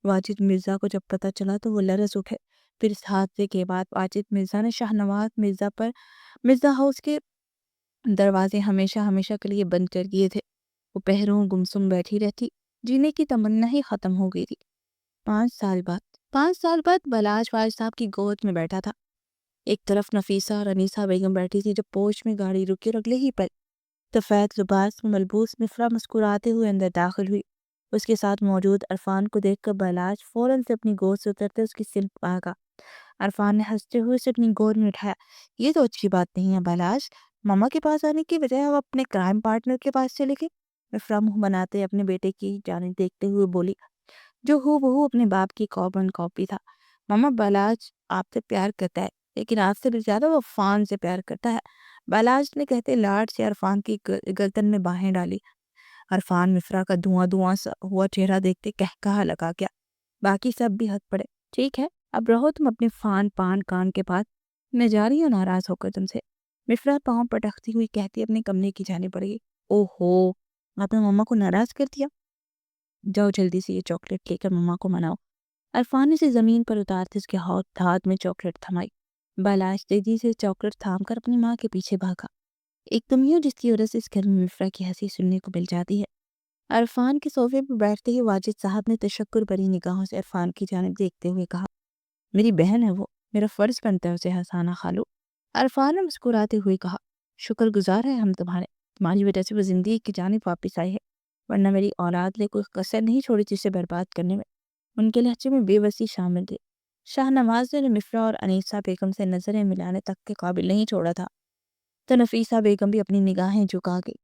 वाजिद मिर्जा को जब पता चला तो वो लरज उठे। फिर इस हादसे के बाद वाजिद मिर्जा ने शाहनवाज मिर्जा पर मिर्जा हाउस के दरवाजे हमेशा हमेशा के लिए बंद कर दिए थे। वो पहरों गुमसुम बैठी रहती, जीने की तमन्ना ही खत्म हो गई थी। 5 साल बाद 5 साल बाद बलाज वाज साहब की गोद में बैठा था। एक तरफ नफीसा और अनीसा बेगम बैठी थी। जब पोर्च में गाड़ी रुकी और अगले ही पल सफ़ेद लिबास में मलबूस मिफ्रा मुस्कुराते हुए अंदर दाखिल हुई। उसके साथ मौजूद अरफान को देखकर बलाज फौरन से अपनी गोद से उतरते उसकी सिर भागा। अरफान ने हंसते हुए उसे अपनी गोद में उठाया। ये तो अच्छी बात नहीं है बलाज, मामा के पास आने की बजाय अब अपने क्राइम पार्टनर के पास चले गए। मिफ्रा मुंह बनाते अपने बेटे की जाने देखते हुए बोली, जो हूबहू अपने बाप की कॉपन कॉपी था। मामा, बलाज आपसे प्यार करता है, लेकिन आपसे भी ज्यादा वो अरफान से प्यार करता है। बलाज ने कहते लाड से अरफान की गर्दन में बाहें डाली। अरफान मिफ्रा का धुआं धुआं सा हुआ चेहरा देखते कहकहा लगा गया। बाकी सब भी हंस पड़े। ठीक है, अब रहो तुम अपने फान पान कान के पास, मैं जा रही हूँ नाराज होकर तुमसे। मिफ्रा पाँव पटकती हुई कहती अपने कमरे की जाने पड़ी। ओहो, आपने मम्मा को नाराज कर दिया। जाओ जल्दी से ये चॉकलेट लेकर मम्मा को मनाओ। अरफान ने उसे जमीन पर उतारते उसके हाथ हाथ में चॉकलेट थमाई। बालाश तेजी से चॉकलेट थाम कर अपनी माँ के पीछे भागा। एक तुम ही हो जिसकी वजह से इस घर में मिफ्रा की हंसी सुनने को मिल जाती है। अरफान के सोफे पर बैठते ही वाजिद साहब ने तशक्कुर भरी निगाहों से अरफान की जानिब देखते हुए कहा, मेरी बहन है वो, मेरा फर्ज बनता है उसे हंसाना खालू। अरफान ने मुस्कुराते हुए कहा, शुक्रगुजार है हम तुम्हारे, तुम्हारी वजह से वो जिंदगी की जानिब वापस आई है, वरना मेरी औलाद ने कोई कसर नहीं छोड़ी थी उसे बर्बाद करने में। उनके लहजे में बेबसी शामिल थी। शाहनवाज ने मिफ्रा और अनीसा बेगम से नजरें मिलाने तक के काबिल नहीं छोड़ा था, तो नफीसा बेगम भी अपनी निगाहें झुका गई।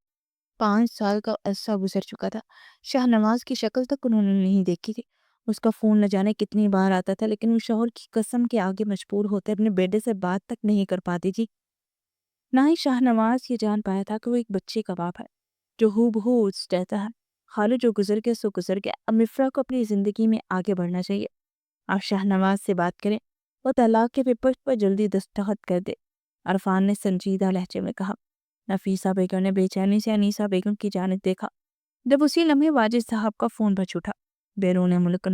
5 साल का अरसा गुजर चुका था। शाहनवाज की शक्ल तक उन्होंने नहीं देखी थी। उसका फोन न जाने कितनी बार आता था, लेकिन वो शौहर की कसम के आगे मजबूर होते अपने बेटे से बात तक नहीं कर पाती थी। نہ ہی شاہ نواز یہ جان پایا تھا کہ وہ ایک بچے کا باپ ہے جو ہو بہو اس جیسا ہے۔ خالد جو گزر گیا سو گزر گیا، اب مفرا کو اپنی زندگی میں آگے بڑھنا چاہیے۔ آپ شاہ نواز سے بات کریں، وہ طلاق کے پیپرز پر جلدی دستخط کر دے، عرفان نے سنجیدہ لہجے میں کہا۔ نفیسہ بیگم نے بے چینی سے انیسہ بیگم کی جانب دیکھا۔ جب اسی لمحے واجد صاحب کا فون بج اٹھا۔ بیرون ملک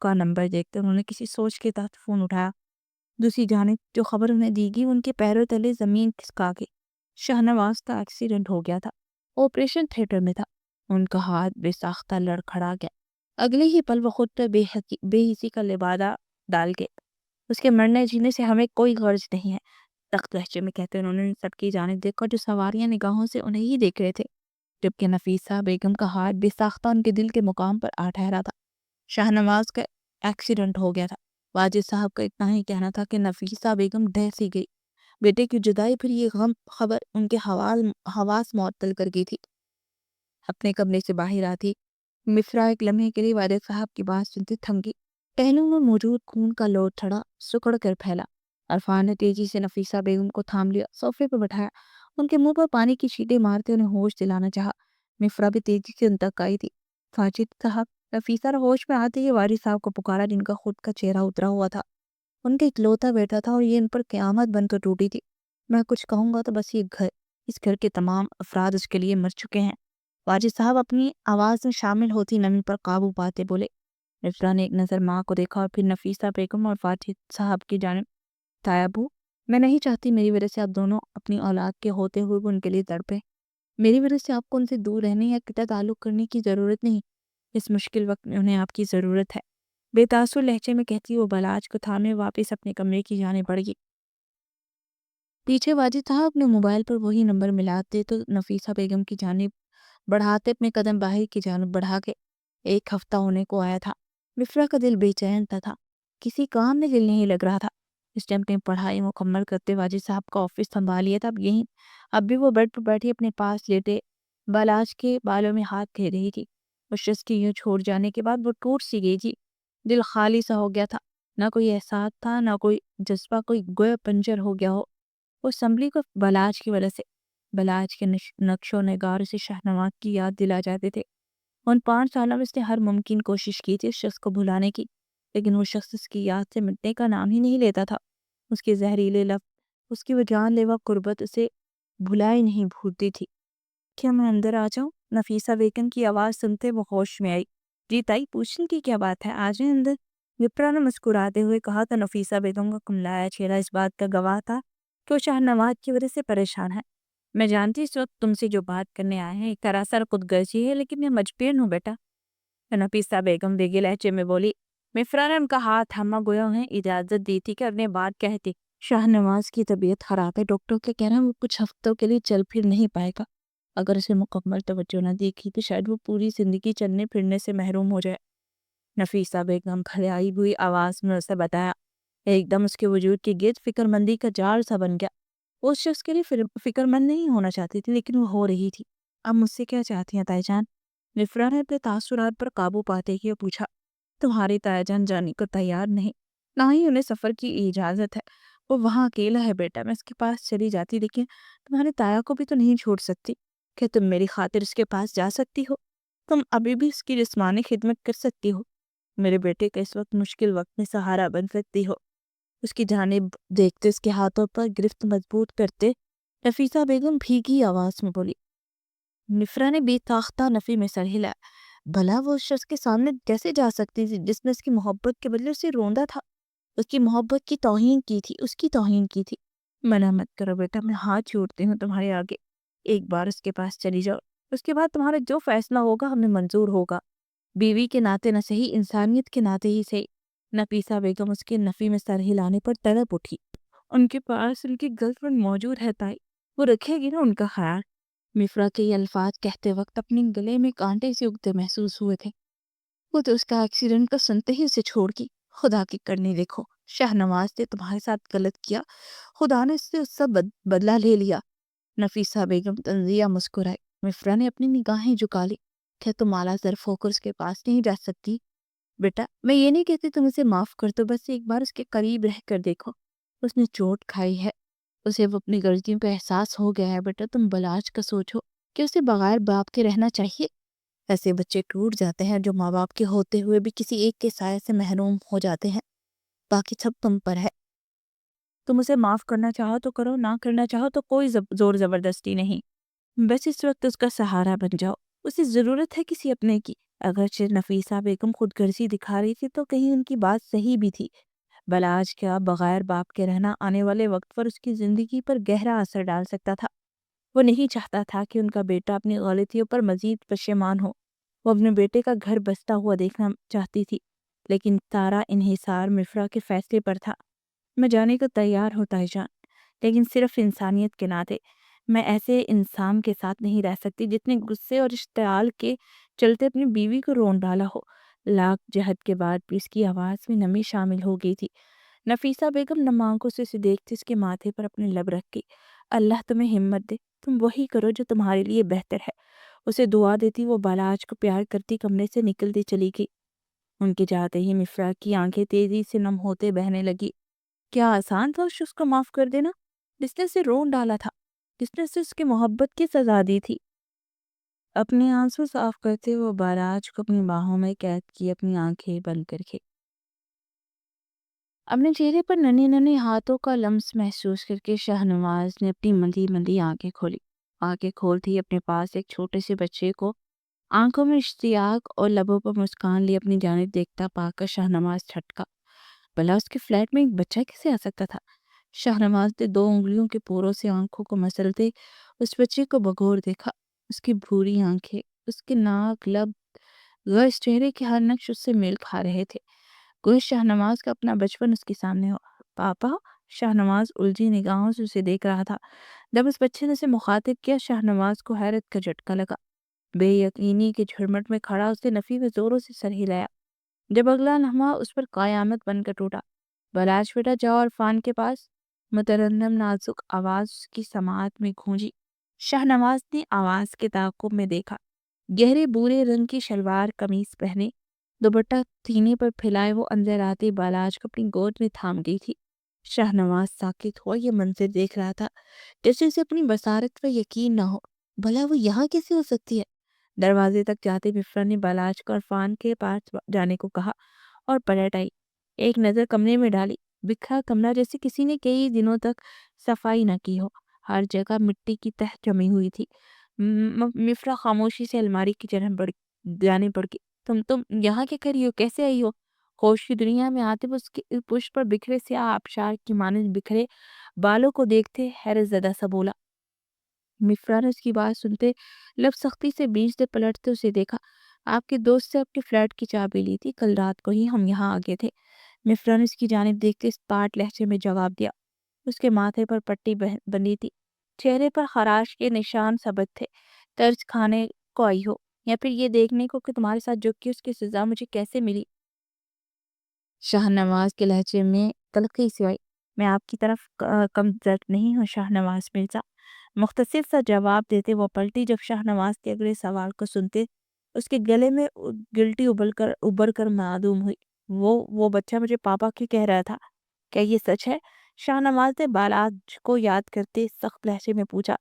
کا نمبر دیکھتے انہوں نے کسی سوچ کے تحت فون اٹھایا۔ دوسری جانب جو خبر انہیں دی گئی ان کے پیروں تلے زمین کھسکا گئی۔ شاہ نواز کا ایکسیڈنٹ ہو گیا تھا، آپریشن تھیٹر میں تھا، ان کا ہاتھ بے ساختہ لڑکھڑا گیا۔ اگلے ہی پل وہ خود پر بے حسی کا لبادہ ڈال گئے۔ اس کے مرنے جینے سے ہمیں کوئی غرض نہیں ہے، سخت لہجے میں کہتے انہوں نے سب کی جانب دیکھا جو سواریاں نگاہوں سے انہیں ہی دیکھ رہے تھے، جبکہ نفیسہ بیگم کا ہاتھ بے ساختہ ان کے دل کے مقام پر آ ٹھہرا تھا۔ شاہ نواز کا ایکسیڈنٹ ہو گیا تھا۔ واجد صاحب کا اتنا ہی کہنا تھا کہ نفیسہ بیگم ڈہ سی گئی۔ بیٹے کی جدائی پھر یہ غم خبر ان کے حواس معطل کر گئی تھی۔ اپنے کمرے سے باہر آتی مفرا ایک لمحے کے لیے واجد صاحب کی بات سنتے تھم گئی۔ پہلو میں موجود خون کا لوٹ تھڑا سکڑ کر پھیلا۔ عرفان نے تیزی سے نفیسہ بیگم کو تھام لیا، صوفے پہ بٹھایا، ان کے منہ پر پانی کی چھینٹیں مارتے انہیں ہوش دلانا چاہا۔ مفرا بھی تیزی سے ان تک آئی تھی۔ واجد صاحب، نفیسہ نے ہوش میں آتے ہی والد صاحب کو پکارا جن کا خود کا چہرہ اترا ہوا تھا۔ ان کا اکلوتا بیٹا تھا اور یہ ان پر قیامت بن کر ٹوٹی تھی۔ میں کچھ کہوں گا تو بس یہ گھر، اس گھر کے تمام افراد اس کے لیے مر چکے ہیں۔ واجد صاحب اپنی آواز میں شامل ہوتی نمی پر قابو پاتے بولے۔ مفرا نے ایک نظر ماں کو دیکھا اور پھر نفیسہ بیگم اور واجد صاحب کی جانب۔ تایا ابو، میں نہیں چاہتی میری وجہ سے آپ دونوں اپنی اولاد کے ہوتے ہوئے بھی ان کے لیے تڑپیں۔ میری وجہ سے آپ کو ان سے دور رہنے یا قطع تعلق کرنے کی ضرورت نہیں، اس مشکل وقت میں انہیں آپ کی ضرورت ہے۔ بے تاثر لہجے میں کہتی وہ بلاج کو تھامے واپس اپنے کمرے کی جانب بڑھ گئی۔ پیچھے واجد صاحب اپنے موبائل پر وہی نمبر ملاتے تو نفیسہ بیگم کی جانب بڑھاتے اپنے قدم باہر کی جانب بڑھا کے۔ ایک ہفتہ ہونے کو آیا تھا۔ مفرا کا دل بے چین تھا، کسی کام میں دل نہیں لگ رہا تھا۔ اس ٹائم اپنی پڑھائی مکمل کرتے واجد صاحب کا آفس سنبھال لیا تھا۔ اب بھی وہ بیڈ پر بیٹھی اپنے پاس لیٹے بالاج کے بالوں میں ہاتھ پھیر رہی تھی۔ اس شخص کی یوں چھوڑ جانے کے بعد وہ ٹوٹ سی گئی تھی۔ دل خالی سا ہو گیا تھا، نہ کوئی احساس تھا نہ کوئی جذبہ، کوئی گویا پنجر ہو گیا ہو۔ وہ سنبھلی کو بالاج کی وجہ سے۔ بالاج کے نقش و نگار سے شاہ نواز کی یاد دلا جاتے تھے۔ ان 5 سالوں میں اس نے ہر ممکن کوشش کی تھی اس شخص کو بھلانے کی، لیکن وہ شخص اس کی یاد سے مٹنے کا نام ہی نہیں لیتا تھا۔ اس کے زہریلے لفظ، اس کی وہ جان لیوا قربت اسے بھلائی نہیں بھولتی تھی۔ کیا میں اندر آ جاؤں؟ نفیسہ بیگم کی آواز سنتے وہ ہوش میں آئی۔ جی تائی، پوچھنے کی کیا بات ہے، آ جائیں اندر۔ وپرا نے مسکراتے ہوئے کہا تو نفیسہ بیگم کا کملایا چہرہ اس بات کا گواہ تھا کہ وہ شاہ نواز کی وجہ سے پریشان ہے۔ میں جانتی اس وقت تم سے جو بات کرنے آئے ہیں ایک سراسر خود غرضی ہے، لیکن میں مجبور ہوں بیٹا، نفیسہ بیگم بیگے لہجے میں بولی۔ مفرا نے ان کا ہاتھ تھاما گویا انہیں اجازت دی تھی کہ اپنے بات کہتی۔ شاہ نواز کی طبیعت خراب ہے، ڈاکٹر کے کہنا وہ کچھ ہفتوں کے لیے چل پھر نہیں پائے گا۔ اگر اسے مکمل توجہ نہ دیکھی تو شاید وہ پوری زندگی چلنے پھرنے سے محروم ہو جائے۔ نفیسہ بیگم کھڑائی ہوئی آواز میں اسے بتایا۔ ایک دم اس کے وجود کی گرد فکر مندی کا جال سا بن گیا۔ وہ اس شخص کے لیے فکر مند نہیں ہونا چاہتی تھی، لیکن وہ ہو رہی تھی۔ اب مجھ سے کیا چاہتی ہیں تائی جان؟ مفرا نے اپنے تاثرات پر قابو پاتے ہی پوچھا۔ تمہاری تائی جان جانے کو تیار نہیں، نہ ہی انہیں سفر کی اجازت ہے۔ وہ وہاں اکیلا ہے بیٹا، میں اس کے پاس چلی جاتی، لیکن تمہارے تایا کو بھی تو نہیں چھوڑ سکتی۔ کہ تم میری خاطر اس کے پاس جا سکتی ہو؟ تم ابھی بھی اس کی جسمانی خدمت کر سکتی ہو، میرے بیٹے کا اس وقت مشکل وقت میں سہارا بن سکتی ہو۔ اس کی جانب دیکھتے اس کے ہاتھوں پر گرفت مضبوط کرتے نفیسہ بیگم بھیگی آواز میں بولی۔ مفرا نے بے تاختہ نفی میں سر ہلایا۔ بھلا وہ اس شخص کے سامنے کیسے جا سکتی تھی جس نے اس کی محبت کے بدلے اسے روندا تھا، اس کی محبت کی توہین کی تھی، اس کی توہین کی تھی۔ منع مت کرو بیٹا، میں ہاتھ جوڑتی ہوں تمہارے آگے، ایک بار اس کے پاس چلی جاؤ، اس کے بعد تمہارا جو فیصلہ ہوگا ہمیں منظور ہوگا، بیوی کے ناطے نہ صحیح، انسانیت کے ناطے ہی صحیح۔ نفیسہ بیگم اس کے نفی میں سر ہلانے پر تڑپ اٹھی۔ ان کے پاس ان کی گرل فرینڈ موجود ہے تائی، وہ رکھے گی نا ان کا خیال۔ مفرا کے یہ الفاظ کہتے وقت اپنے گلے میں کانٹے سے اگتے محسوس ہوئے تھے۔ وہ تو اس کا ایکسیڈنٹ کا سنتے ہی اسے چھوڑ کی۔ خدا کی کرنی دیکھو، شاہ نواز نے تمہارے ساتھ غلط کیا، خدا نے اس سے اس سب بدلہ لے لیا۔ نفیسہ بیگم تنزیہ مسکرائی۔ مفرا نے اپنی نگاہیں جھکا لی۔ کیا تم اعلیٰ ظرف ہو کر اس کے پاس نہیں جا سکتی؟ بیٹا، میں یہ نہیں کہتی تم اسے معاف کر دو، بس ایک بار اس کے قریب رہ کر دیکھو، اس نے چوٹ کھائی ہے، उसे अब अपनी गलतियों का एहसास हो गया है। बेटा तुम बलाज का सोचो कि उसे बगैर बाप के रहना चाहिए। ऐसे बच्चे टूट जाते हैं जो माँ बाप के होते हुए भी किसी एक के साये से महरूम हो जाते हैं। बाकी सब तुम पर है। तुम उसे माफ करना चाहो तो करो, ना करना चाहो तो कोई जोर जबरदस्ती नहीं। बस इस वक्त उसका सहारा बन जाओ। उसे जरूरत है किसी अपने की। अगरचे नफीसा बेगम खुदगर्जी दिखा रही थी तो कहीं उनकी बात सही भी थी। बलाज का बगैर बाप के रहना आने वाले वक्त पर उसकी जिंदगी पर गहरा असर डाल सकता था। वो नहीं चाहता था कि उनका बेटा अपनी गलतियों पर मजीद पशेमान हो। वो अपने बेटे का घर बसता हुआ देखना चाहती थी, लेकिन सारा इन्हिसार मिफ्रा के फैसले पर था। मैं जाने को तैयार हूँ ताईजान, लेकिन सिर्फ इंसानियत के नाते। मैं ऐसे इंसान के साथ नहीं रह सकती जितने गुस्से और इश्तियाल के चलते अपनी बीवी को रोन डाला हो। लाख जहद के बाद भी इसकी आवाज़ में नमी शामिल हो गई थी। नफीसा बेगम नम आंखों से उसे देखते उसके माथे पर अपने लब रख के, अल्लाह तुम्हें हिम्मत दे, तुम वही करो जो तुम्हारे लिए बेहतर है। उसे दुआ देती वो बालाज को प्यार करती कमरे से निकलती चली गई। उनके जाते ही मिफ्रा की आंखें तेजी से नम होते बहने लगी। क्या आसान था उस शख्स को माफ कर देना, जिसने उसे रोन डाला था, जिसने उसे उसकी मोहब्बत की सजा दी थी। अपने आंसू साफ करते वो बालाज को अपनी बाहों में कैद की अपनी आंखें बंद करके अपने चेहरे पर नन्हे नन्हे हाथों का लम्स महसूस करके शाहनवाज ने अपनी मंदी मंदी आंखें खोली। आंखें खोलते ही अपने पास एक छोटे से बच्चे को आंखों में इश्तियाक और लबों पर मुस्कान लिए अपनी जानिब देखता पाकर शाहनवाज छटका। भला उसके फ्लैट में एक बच्चा कैसे आ सकता था? शाहनवाज ने दो उंगलियों के पोरों से आंखों को मसलते उस बच्चे को बगौर देखा। उसकी भूरी आंखें, उसके नाक, लब, गश, चेहरे के हर नक्श उससे मेल खा रहे थे। कोई शाहनवाज का अपना बचपन उसके सामने हो। पापा? शाहनवाज उलझी निगाहों से उसे देख रहा था। जब उस बच्चे ने उसे मुखातिब किया, शाहनवाज को हैरत का झटका लगा। बेयकीनी के झुरमुट में खड़ा उसने नफी में जोरों से सर हिलाया। जब अगला लम्हा उस पर कयामत बनकर टूटा। बलाश बेटा जाओ इरफान के पास। मुतरन्नम नाजुक आवाज की समात में गूंजी। शाहनवाज ने आवाज के ताक़ुब में देखा। गहरे भूरे रंग की शलवार कमीज पहने, दुपट्टा सीने पर फैलाए वो अंदर आते बालाज को अपनी गोद में थाम गई थी। शाहनवाज साकित हुआ ये मंजर देख रहा था जैसे उसे अपनी बसारत पर यकीन ना हो। भला वो यहाँ कैसे हो सकती है? दरवाजे तक जाते मिफ्रा ने बालाज को इरफान के पास जाने को कहा और पलट आई। एक नज़र कमरे में डाली। बिखरा कमरा जैसे किसी ने कई दिनों तक सफाई न की हो। हर जगह मिट्टी की तह जमी हुई थी। मिफ्रा खामोशी से अलमारी की तरफ जाने पड़ गई। तुम यहाँ क्या कर रही हो? कैसे आई हो? होश की दुनिया में आते वो उसके पुष्प पर बिखरे से आबशार की मानद बिखरे बालों को देखते हैरत ज़दा सा बोला। मिफ्रा ने उसकी बात सुनते लब सख्ती से बीच से पलटते उसे देखा। आपके दोस्त से आपके फ्लैट की चाबी ली थी, कल रात को ही हम यहाँ आ गए थे। मिफ्रा ने उसकी जानिब देखते स्पाट लहजे में जवाब दिया। उसके माथे पर पट्टी बंधी थी, चेहरे पर खराश के निशान सबत थे। तर्ज खाने को आई हो या फिर ये देखने को कि तुम्हारे साथ जो की उसकी सजा मुझे कैसे मिली? शाहनवाज के लहजे में तलखी सी आई। मैं आपकी तरफ कमजोर नहीं हूँ शाहनवाज मिर्जा। मुख्तसर सा जवाब देते वो पलटी। जब शाहनवाज के अगले सवाल को सुनते उसके गले में गिल्टी उबर कर मालूम हुई। वो बच्चा मुझे पापा क्यों कह रहा था? क्या ये सच है? शाहनवाज ने बालाज को याद करते सख्त लहजे में पूछा,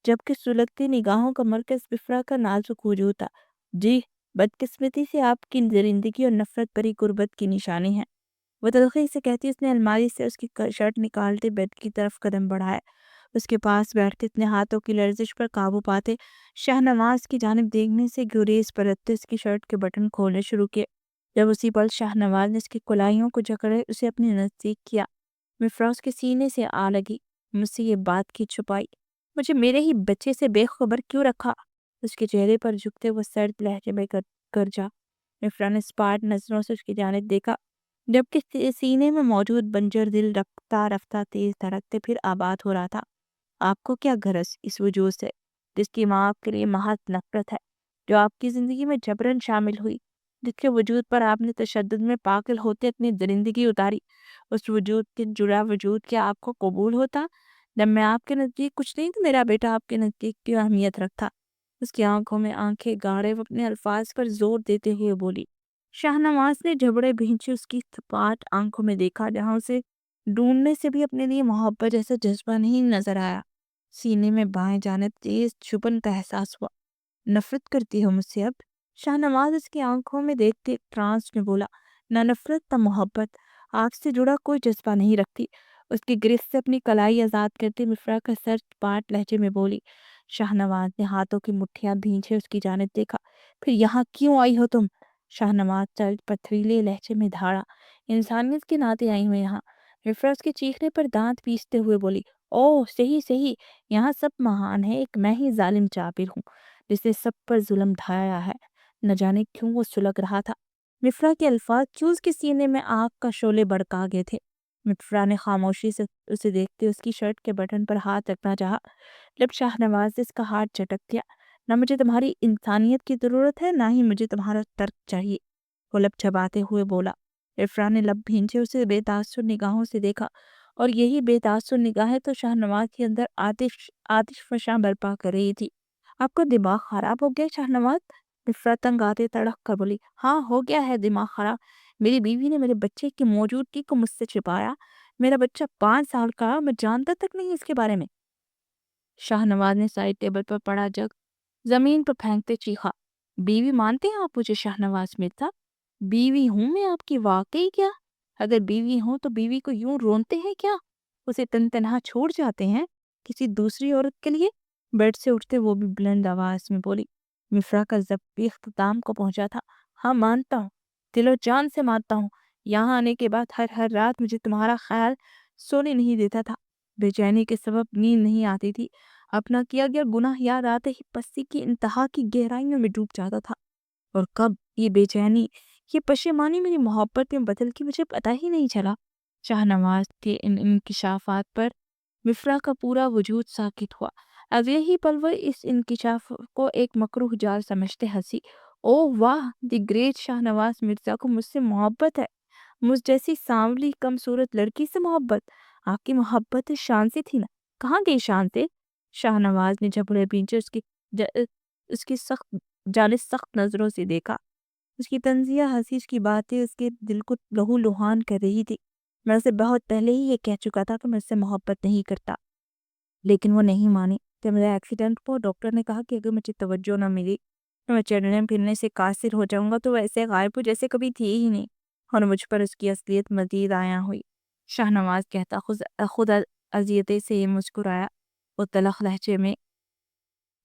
जबकि सुलगती निगाहों का मरकज बिफरा का नाजुक वजूद था। जी, बदकिस्मती से आपकी जिंदगी और नफरत भरी गुर्बत की निशानी है। वो तलखी से कहती उसने अलमारी से उसकी शर्ट निकालते बेड की तरफ कदम बढ़ाया। उसके पास बैठते अपने हाथों की लर्जिश पर काबू पाते शाहनवाज की जानिब देखने से गुरेज परतते उसकी शर्ट के बटन खोलने शुरू किए। जब उसी पल शाहनवाज ने उसकी कुलाइयों को जकड़े उसे अपने नजदीक किया। मिफ्राज के सीने से आ लगी। मुझसे ये बात की छुपाई, मुझे मेरे ही बच्चे से बेखबर क्यों रखा? उसके चेहरे पर झुकते वो सर्द लहजे में कर जा। मिफ्रा ने स्पाट नजरों से उसकी जानिब देखा, जबकि सीने में मौजूद बंजर दिल रफ्ता रफ्ता तेज धड़कते फिर आबाद हो रहा था। आपको क्या गरज इस वजूद से जिसकी माँ आपके लिए महज नफरत है, जो आपकी जिंदगी में जबरन शामिल हुई, जिसके वजूद पर आपने तशद्दुद में पागल होते अपनी जिंदगी उतारी? उस वजूद के जुड़ा वजूद क्या आपको कबूल होता? जब मैं आपके नज़दीक कुछ नहीं तो मेरा बेटा आपके नज़दीक क्यों अहमियत रखता? उसकी आंखों में आंखें गाड़े वो अपने अल्फाज पर जोर देते हुए बोली। शाहनवाज ने जबड़े भींचे उसकी सपाट आंखों में देखा, जहां उसे ढूंढने से भी अपने लिए मोहब्बत जैसा जज्बा नहीं नजर आया। सीने में बाएं जाने तेज चुभन का एहसास हुआ। नफरत करती हो मुझसे अब? शाहनवाज उसकी आंखों में देखते ट्रांस में बोला। ना नफरत ना मोहब्बत, आपसे जुड़ा कोई जज्बा नहीं रखती। उसकी गिरफ्त से अपनी कलाई आजाद करते मिफ्रा का सर पाट लहजे में बोली। शाहनवाज ने हाथों की मुट्ठियां भींचे उसकी जानिब देखा। फिर यहाँ क्यों आई हो तुम? शाहनवाज चल पथरीले लहजे में धाड़ा। इंसानियत के नाते आई हूँ यहाँ। मिफ्रा उसके चीखने पर दांत पीसते हुए बोली। ओह सही सही, यहाँ सब महान है, एक मैं ही जालिम जाबिर हूँ जिसे सब पर जुल्म ढाया है। न जाने क्यों वो सुलग रहा था। मिफ्रा के अल्फाज क्यों उसके सीने में आग का शोले भड़का गए थे। मिफ्रा ने खामोशी से उसे देखते उसकी शर्ट के बटन पर हाथ रखना चाहा। जब शाहनवाज ने इसका हाथ झटक दिया। ना मुझे तुम्हारी इंसानियत की जरूरत है, ना ही मुझे तुम्हारा तर्क चाहिए, वो लब चबाते हुए बोला। इरफान ने लब भींचे उसे बेतासुर निगाहों से देखा, और यही बेतासुर निगाहें तो शाहनवाज के अंदर आतिश आतिश फशां बर्पा कर रही थी। आपका दिमाग खराब हो गया शाहनवाज? इरफा तंग आते तड़क कर बोली। हाँ हो गया है दिमाग खराब। मेरी बीवी ने मेरे बच्चे की मौजूदगी को मुझसे छिपाया। मेरा बच्चा 5 साल का, मैं जानता तक नहीं इसके बारे में। शाहनवाज ने साइड टेबल पर पड़ा जग जमीन पर फेंकते चीखा। बीवी मानते हैं आप मुझे शाहनवाज मिर्जा? बीवी हूं मैं आपकी, वाकई क्या? अगर बीवी हूं तो बीवी को यूं रोनते हैं क्या? उसे तनहा छोड़ जाते हैं किसी दूसरी औरत के लिए? बेड से उठते वो भी बुलंद आवाज में बोली। मिफ्रा का जब इख्तिताम को पहुंचा था। हाँ मानता हूँ, दिलो जान से मानता हूँ। यहाँ आने के बाद हर हर रात मुझे तुम्हारा ख्याल सोने नहीं देता था। बेचैनी के सबब नींद नहीं आती थी। अपना किया गया गुनाह याद आते ही पस्ती की इंतहा की गहराइयों में डूब जाता था। और कब ये बेचैनी, ये पशेमानी मेरी मोहब्बत में बदल के मुझे पता ही नहीं चला। शाहनवाज के इन इंकिशाफात पर मिफ्रा का पूरा वजूद साकित हुआ। अब यही पल वो इस इंकिशाफ को एक मकरूह जाल समझते हंसी। ओह वाह, द ग्रेट शाहनवाज मिर्जा को मुझसे मोहब्बत है। मुझ जैसी सांवली कम सूरत लड़की से मोहब्बत? आपकी मोहब्बत शान से थी ना, कहाँ गई शान से? शाहनवाज ने जबड़े पीछे ज, उसकी सख्त नजरों से देखा। उसकी तंजिया हंसी, उसकी बातें उसके दिल को लहू लुहान कर रही थी। मैं उसे बहुत पहले ही ये कह चुका था कि मैं उससे मोहब्बत नहीं करता, लेकिन वो नहीं मानी। जब मेरे एक्सीडेंट को डॉक्टर ने कहा कि अगर मुझे तवज्जो न मिली तो मैं चलने फिरने से कासिर हो जाऊंगा, तो वैसे गायब हो जैसे कभी थी ही नहीं, और मुझ पर उसकी असलियत मजीद आया हुई। शाहनवाज कहता खुद अजियते से ये मुस्कुराया। वो तलख लहजे में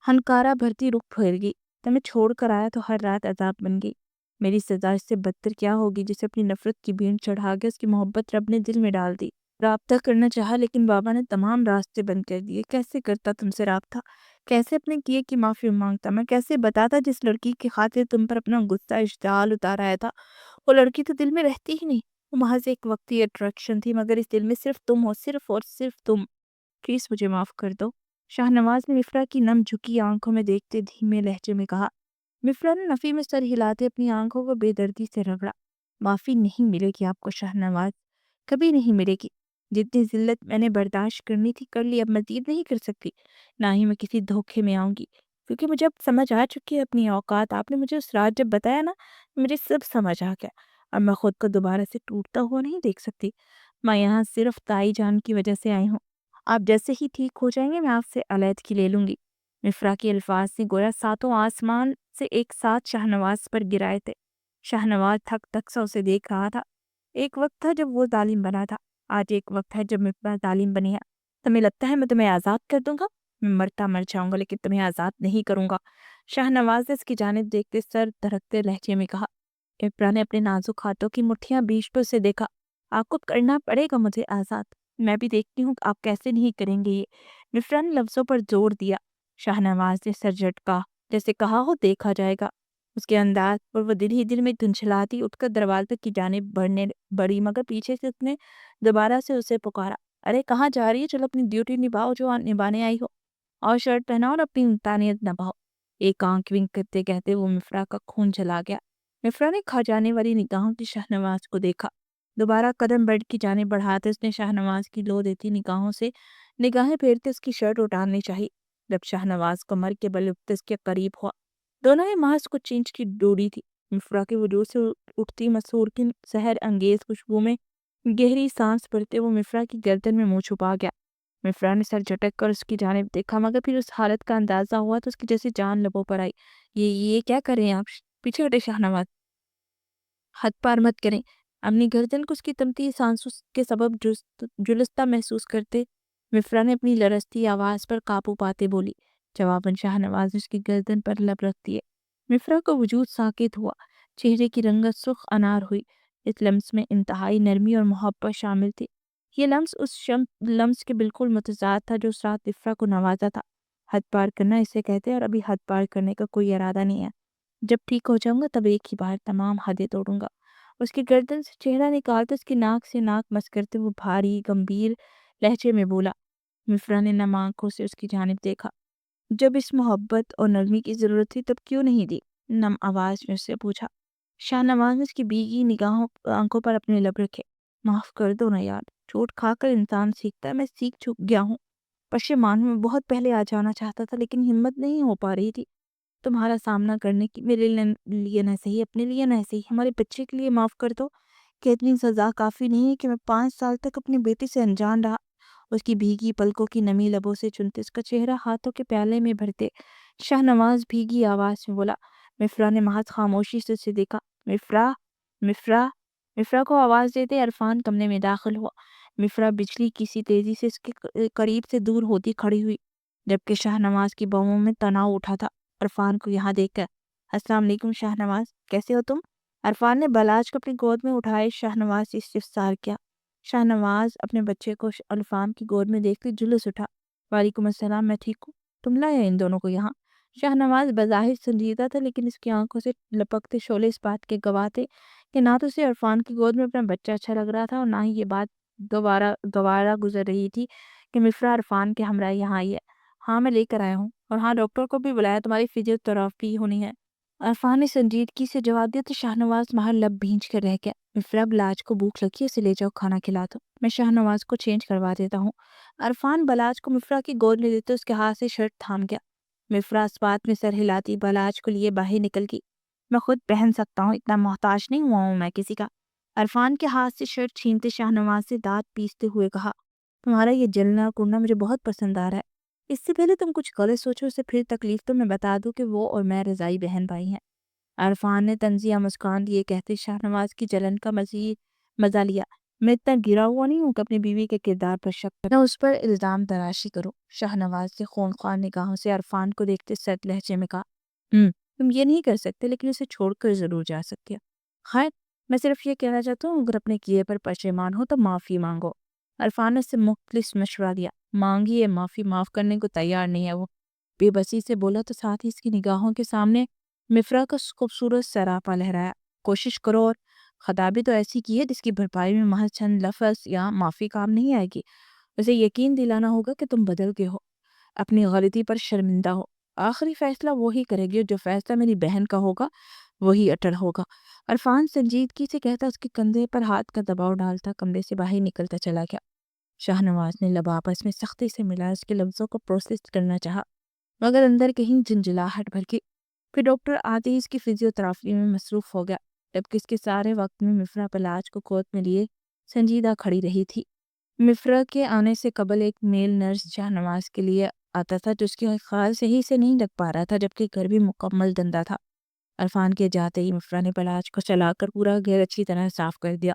हनकारा भरती रुख फेर गई। तुम्हें छोड़ कर आया तो हर रात अजाब बन गई। मेरी सजा इससे बदतर क्या होगी जिसे अपनी नफरत की भीड़ चढ़ा के उसकी मोहब्बत रब ने दिल में डाल दी। राब्ता करना चाहा लेकिन बाबा ने तमाम रास्ते बंद कर दिए। कैसे करता तुमसे राब्ता? कैसे अपने किए की माफी मांगता? मैं कैसे बताता जिस लड़की की खातिर तुम पर अपना गुस्सा इश्ताल उतार आया था, वो लड़की तो दिल में रहती ही नहीं। वो महज एक वक्ती अट्रैक्शन थी, मगर इस दिल में सिर्फ तुम हो, सिर्फ और सिर्फ तुम। प्लीज मुझे माफ कर दो। शाहनवाज ने मिफ्रा की नम झुकी आंखों में देखते धीमे लहजे में कहा। मिफ्रा ने नफी में सर हिलाते अपनी आंखों को बेदर्दी से रगड़ा। माफी नहीं मिलेगी आपको शाहनवाज, कभी नहीं मिलेगी। जितनी जिल्लत मैंने बर्दाश्त करनी थी कर ली, अब मजीद नहीं कर सकती। ना ही मैं किसी धोखे में आऊंगी, क्योंकि मुझे अब समझ आ चुकी है अपनी औकात। आपने मुझे उस रात जब बताया ना, मुझे सब समझ आ गया। अब मैं खुद को दोबारा से टूटता हुआ नहीं देख सकती। मैं यहाँ सिर्फ ताई जान की वजह से आई हूँ। आप जैसे ही ठीक हो जाएंगे मैं आपसे अलैदगी ले लूंगी। मिफ्रा के अल्फाज ने गोया सातों आसमान से एक साथ शाहनवाज पर गिराए थे। शाहनवाज थक थक सा उसे देख रहा था। एक वक्त था जब वो जालिम बना था, आज एक वक्त है जब मिफ्रा जालिम बनी है। तुम्हें लगता है मैं तुम्हें आज़ाद कर दूंगा? मैं मरता मर जाऊंगा लेकिन तुम्हें आज़ाद नहीं करूंगा। शाहनवाज ने इसकी जानिब देखते सर धड़कते लहजे में कहा। इब्रा ने अपने नाजुक हाथों की मुट्ठियां बीच पर उसे देखा। आपको करना पड़ेगा मुझे आज़ाद, मैं भी देखती हूँ आप कैसे नहीं करेंगे ये। मिफ्रा ने लफ्जों पर जोर दिया। शाहनवाज ने सर झटका, जैसे कहा हो देखा जाएगा। उसके अंदाज पर वो दिल ही दिल में धुंझलाती उठकर दरवाजे की जानिब बढ़ी, मगर पीछे से उसने दोबारा से उसे पुकारा। अरे कहाँ जा रही है? चलो अपनी ड्यूटी निभाओ जो निभाने आई हो, और शर्ट पहनाओ और अपनी इंसानियत निभाओ। एक आंख विंक करते कहते वो मिफ्रा का खून जला गया। मिफ्रा ने खा जाने वाली निगाहों की शाहनवाज को देखा। दोबारा कदम बेड की जानिब बढ़ाते उसने शाहनवाज की लो देती निगाहों से निगाहें फेरते उसकी शर्ट उतारनी चाहिए। जब शाहनवाज कमर के बल उठते उसके करीब हुआ, दोनों ही महज कुछ इंच की दूरी थी। मिफ्रा के वजूद से उठती मसूर की सहर अंगेज खुशबू में गहरी सांस भरते वो मिफ्रा की गर्दन में मुंह छुपा गया। मिफ्रा ने सर झटक कर उसकी जानिब देखा, मगर फिर उस हालत का अंदाजा हुआ तो उसकी जैसे जान लबों पर आई। ये क्या कर रहे हैं आप? पीछे हटे शाहनवाज, हद पार मत करें। अपनी गर्दन को उसकी तमती सांसों के सबब जुलस्ता महसूस करते मिफ्रा ने अपनी लरजती आवाज पर काबू पाते बोली। जवाबन शाहनवाज ने उसकी गर्दन पर लब रख दिए। मिफ्रा को वजूद साकित हुआ, चेहरे की रंगत सुर्ख अनार हुई। इस लम्स में इंतहाई नरमी और मोहब्बत शामिल थी। ये लम्स उस लम्स के बिल्कुल मुतजाद था जो उस रात मिफ्रा को नवाजा था। हद पार करना इसे कहते हैं, और अभी हद पार करने का कोई इरादा नहीं है। जब ठीक हो जाऊंगा तब एक ही बार तमाम हदें तोड़ूंगा। उसकी गर्दन से चेहरा निकालते उसकी नाक से नाक मस करते वो भारी गंभीर लहजे में बोला। मिफ्रा ने नम आंखों से उसकी जानिब देखा। जब इस मोहब्बत और नरमी की जरूरत थी तब क्यों नहीं दी? नम आवाज में उससे पूछा। शाहनवाज ने उसकी भीगी निगाहों आंखों पर अपने लब रखे। माफ कर दो ना यार, चोट खाकर इंसान सीखता है, मैं सीख चुक गया हूँ। पशेमान में बहुत पहले आ जाना चाहता था, लेकिन हिम्मत नहीं हो पा रही थी तुम्हारा सामना करने की। मेरे लिए न सही, अपने लिए न सही, हमारे बच्चे के लिए माफ कर दो। कि इतनी सजा काफी नहीं है कि मैं 5 साल तक अपनी बेटी से अनजान रहा? उसकी भीगी पलकों की नमी लबों से चुनते उसका चेहरा हाथों के प्याले में भरते शाहनवाज भीगी आवाज में बोला। मिफ्रा ने महज खामोशी से उसे देखा। मिफ्रा, मिफ्रा, मिफ्रा को आवाज देते अरफान कमरे में दाखिल हुआ। मिफ्रा बिजली किसी तेजी से इसके करीब से दूर होती खड़ी हुई, जबकि शाहनवाज की बाहों में तनाव उठा था। अरफान को यहाँ देखकर, अस्सलाम वालेकुम शाहनवाज, कैसे हो तुम? अरफान ने बलाज को अपनी गोद में उठाए शाहनवाज से इस्तफसार किया। शाहनवाज अपने बच्चे को अरफान की गोद में देखते जुलूस उठा। वालेकुम अस्सलाम, मैं ठीक हूँ। तुम लाए इन दोनों को यहाँ? शाहनवाज बज़ाहिर संजीदा था, लेकिन इसकी आंखों से लपकते शोले इस बात के गवाह थे कि ना तो उसे अरफान की गोद में अपना बच्चा अच्छा लग रहा था, और ना ही ये बात गवारा गुजर रही थी कि मिफ्रा अरफान के हमरा यहाँ आई है। हाँ, मैं लेकर आया हूँ, और हाँ, डॉक्टर को भी बुलाया, तुम्हारी फिजियोथेरेपी होनी है। अरफान ने संजीदगी से जवाब दिया तो शाहनवाज महल लब भींच कर रह गया। मिफ्रा, बलाज को भूख लगी, उसे ले जाओ, खाना खिला दो, मैं शाहनवाज को चेंज करवा देता हूँ। अरफान बलाज को मिफ्रा की गोद में देते उसके हाथ से शर्ट थाम गया। मिफ्रा इस बात में सर हिलाती बलाज को लिए बाहर निकल गई। मैं खुद पहन सकता हूँ, इतना मोहताज नहीं हुआ हूँ मैं किसी का। अरफान के हाथ से शर्ट छीनते शाहनवाज से दांत पीसते हुए कहा। तुम्हारा ये जलना कुड़ना मुझे बहुत पसंद आ रहा है। इससे पहले तुम कुछ गलत सोचो, उससे फिर तकलीफ तो मैं बता दूं कि वो और मैं रज़ाई बहन भाई हैं। अरफान ने तंजिया मुस्कान दिए कहते शाहनवाज की जलन का मजीद मजा लिया। मैं इतना गिरा हुआ नहीं हूँ कि अपनी बीवी के किरदार पर शक कर उस पर इल्जाम तराशी करूँ। शाहनवाज से खूनख्वार निगाहों से अरफान को देखते सर्द लहजे में कहा। तुम ये नहीं कर सकते, लेकिन उसे छोड़कर जरूर जा सकती हो। खैर, मैं सिर्फ ये कहना चाहता हूँ, अगर अपने किए पर पशेमान हो तो माफी मांगो। अरफान ने उससे मुख्तलिस मशवरा दिया। मांगी है माफी, माफ करने को तैयार नहीं है वो, बेबसी से बोला तो साथ ही इसकी निगाहों के सामने मिफ्रा का खूबसूरत सरापा लहराया। कोशिश करो, और खता भी तो ऐसी की है जिसकी भरपाई में महज चंद लफ्ज़ या माफ़ी काम नहीं आएगी। उसे यकीन दिलाना होगा कि तुम बदल गए हो, अपनी गलती पर शर्मिंदा हो। आखिरी फैसला वही करेगी, और जो फैसला मेरी बहन का होगा वही अटल होगा। अरफान संजीदगी से कहता उसके कंधे पर हाथ का दबाव डालता कमरे से बाहर निकलता चला गया। शाहनवाज ने लब आपस में सख्ती से मिला उसके लफ्ज़ों को प्रोसेस करना चाहा, मगर अंदर कहीं झंझलाहट भर गई। फिर डॉक्टर आते ही इसकी फिजियोथेरेपी में मसरूफ हो गया, जबकि इसके सारे वक्त में मिफ्रा पलाज को गोद में लिए संजीदा खड़ी रही थी। मिफ्रा के आने से कबल एक मेल नर्स शाहनवाज के लिए आता था, जो उसके ख्याल सही से नहीं लग पा रहा था, जबकि घर भी मुकम्मल धंधा था। अरफान के जाते ही मिफ्रा ने पलाज को चलाकर पूरा घर अच्छी तरह साफ कर दिया।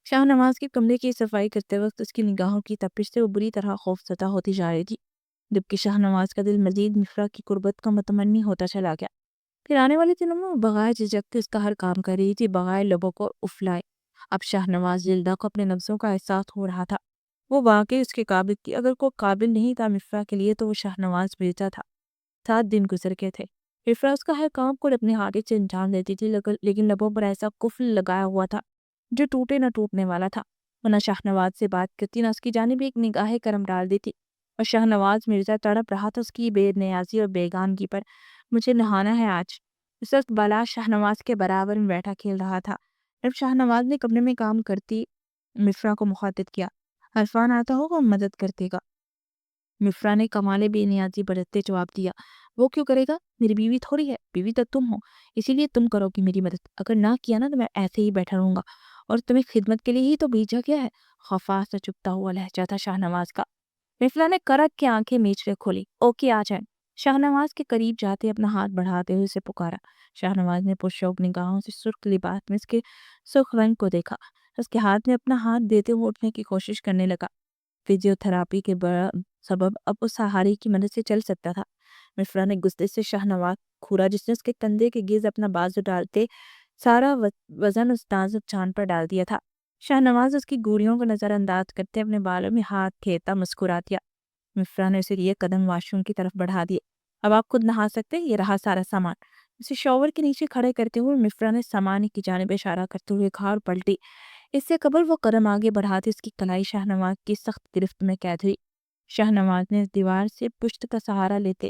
शाहनवाज के कमरे की सफाई करते वक्त उसकी निगाहों की तपिश से वो बुरी तरह खौफजदा होती जा रही थी, जबकि शाहनवाज का दिल मजीद मिफ्रा की कुर्बत का मुतमन्नी होता चला गया। फिर आने वाले दिनों में वो बगैर झिझक के उसका हर काम कर रही थी, बगैर लोगों को उफलाए। अब शाहनवाज जिल्दा को अपने नफ्सों का एहसास हो रहा था। वो वाकई उसके काबिल थी, अगर कोई काबिल नहीं था मिफ्रा के लिए तो वो शाहनवाज मिर्जा था। 7 दिन गुजर गए थे। मिफ्रा उसका हर काम को अपने हाथ से अंजाम देती थी, लेकिन लबों पर ऐसा कुफ्ल लगाया हुआ था जो टूटे न टूटने वाला था। वो न शाहनवाज से बात करती, न उसकी जानिब एक निगाह करम डाल देती, और शाहनवाज मिर्जा तड़प रहा था उसकी बेनियाजी और बेगानगी पर। मुझे नहाना है आज। उस वक्त बाला शाहनवाज के बराबर में बैठा खेल रहा था। जब शाहनवाज ने कमरे में काम करती मिफ्रा को मुखातिब किया। अरफान आता होगा, मदद कर देगा। मिफ्रा ने कमाले बेनियाजी बरतते जवाब दिया। वो क्यों करेगा? मेरी बीवी थोड़ी है, बीवी तो तुम हो, इसीलिए तुम करोगी मेरी मदद। अगर ना किया ना तो मैं ऐसे ही बैठा रहूंगा, اور تمہیں خدمت کے لیے ہی تو بھیجا گیا ہے۔ خفا سا چپتا ہوا لہجہ تھا شاہنواز کا۔ رفلا نے کرک کے آنکھیں میچ کر کھولی۔ اوکے آ جائیں۔ شاہنواز کے قریب جاتے اپنا ہاتھ بڑھاتے ہوئے اسے پکارا۔ شاہنواز نے پرشوق نگاہوں سے سرخ لباس میں اس کے سرخ رنگ کو دیکھا۔ اس کے ہاتھ میں اپنا ہاتھ دیتے ہوئے اٹھنے کی کوشش کرنے لگا۔ فزیو تھراپی کے بڑا سبب اب وہ سہارے کی مدد سے چل سکتا تھا۔ مفرا نے غصے سے شاہنواز کھورا جس نے اس کے کندھے کے گرد اپنا بازو ڈالتے سارا وزن اس نازک جان پر ڈال دیا تھا۔ شاہنواز اس کی گوڑیوں کو نظر انداز کرتے اپنے بالوں میں ہاتھ پھیرتا مسکرا دیا۔ مفرا نے اسے یہ قدم واش روم کی طرف بڑھا دیے۔ اب آپ خود نہا سکتے، یہ رہا سارا سامان۔ اسے شاور کے نیچے کھڑے کرتے ہوئے مفرا نے سامان کی جانب اشارہ کرتے ہوئے کہا اور پلٹی۔ اس سے قبل وہ قدم آگے بڑھاتے اس کی کلائی شاہنواز کی سخت گرفت میں قید ہوئی۔ شاہنواز نے اس دیوار سے پشت کا سہارا لیتے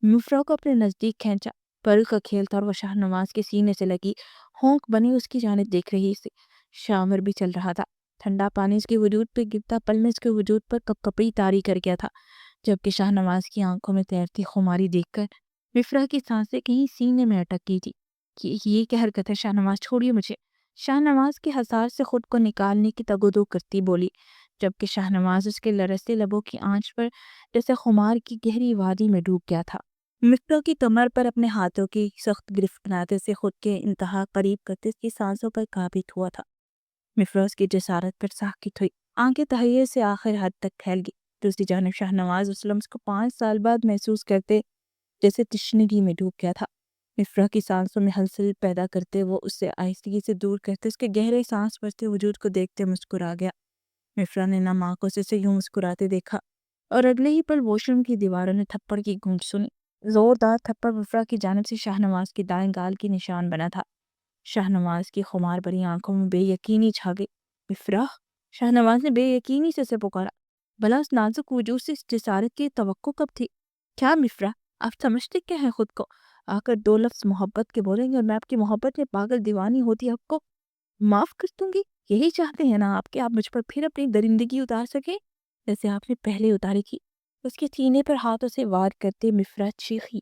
مفرا کو اپنے نزدیک کھینچا۔ پل کا کھیل تھا اور وہ شاہنواز کے سینے سے لگی ہونک بنی اس کی جانب دیکھ رہی تھی۔ شاور بھی چل رہا تھا۔ ٹھنڈا پانی اس کے وجود پہ گرتا پل میں اس کے وجود پر کپ کپڑی طاری کر گیا تھا، جبکہ شاہنواز کی آنکھوں میں تیرتی خماری دیکھ کر مفرا کی سانسیں کہیں سینے میں اٹک گئی تھی۔ یہ کیا حرکت ہے شاہنواز، چھوڑیے مجھے۔ شاہنواز کے حساس سے خود کو نکالنے کی تگودو کرتی بولی، جبکہ شاہنواز اس کے لرزتے لبوں کی آنچ پر جیسے خمار کی گہری وادی میں ڈوب گیا تھا۔ مفرا کی کمر پر اپنے ہاتھوں کی سخت گرفت بناتے سے خود کے انتہا قریب کرتے اس کی سانسوں پر قابض ہوا تھا۔ مفرا اس کی جسارت پر ساکت ہوئی، آنکھیں تہیے سے آخر حد تک پھیل گئی۔ دوسری جانب شاہنواز اس لمس کو 5 سال بعد محسوس کرتے جیسے تشنگی میں ڈوب گیا تھا۔ مفرا کی سانسوں میں ہلچل پیدا کرتے وہ اس سے آہستگی سے دور کرتے اس کے گہرے سانس بھرتے وجود کو دیکھتے مسکرا گیا۔ مفرا نے نم آنکھوں سے اسے یوں مسکراتے دیکھا اور اگلے ہی پل واش روم کی دیواروں نے تھپڑ کی گونج سنی۔ زوردار تھپڑ مفرا کی جانب سے شاہنواز کے دائیں گال کی نشان بنا تھا۔ شاہنواز کی خمار بری آنکھوں میں بے یقینی چھا گئی۔ مفرا، شاہنواز نے بے یقینی سے اسے پکارا۔ بھلا اس نازک وجود سے اس جسارت کی توقع کب تھی؟ کیا مفرا، آپ سمجھتے کیا ہیں خود کو؟ آ کر 2 لفظ محبت کے بولیں گے اور میں آپ کی محبت میں پاگل دیوانی ہوتی آپ کو معاف کر دوں گی؟ یہی چاہتے ہیں نا آپ کہ آپ مجھ پر پھر اپنی درندگی اتار سکیں جیسے آپ نے پہلے اتاری تھی۔ اس کے سینے پر ہاتھوں سے وار کرتے مفرا چیخی۔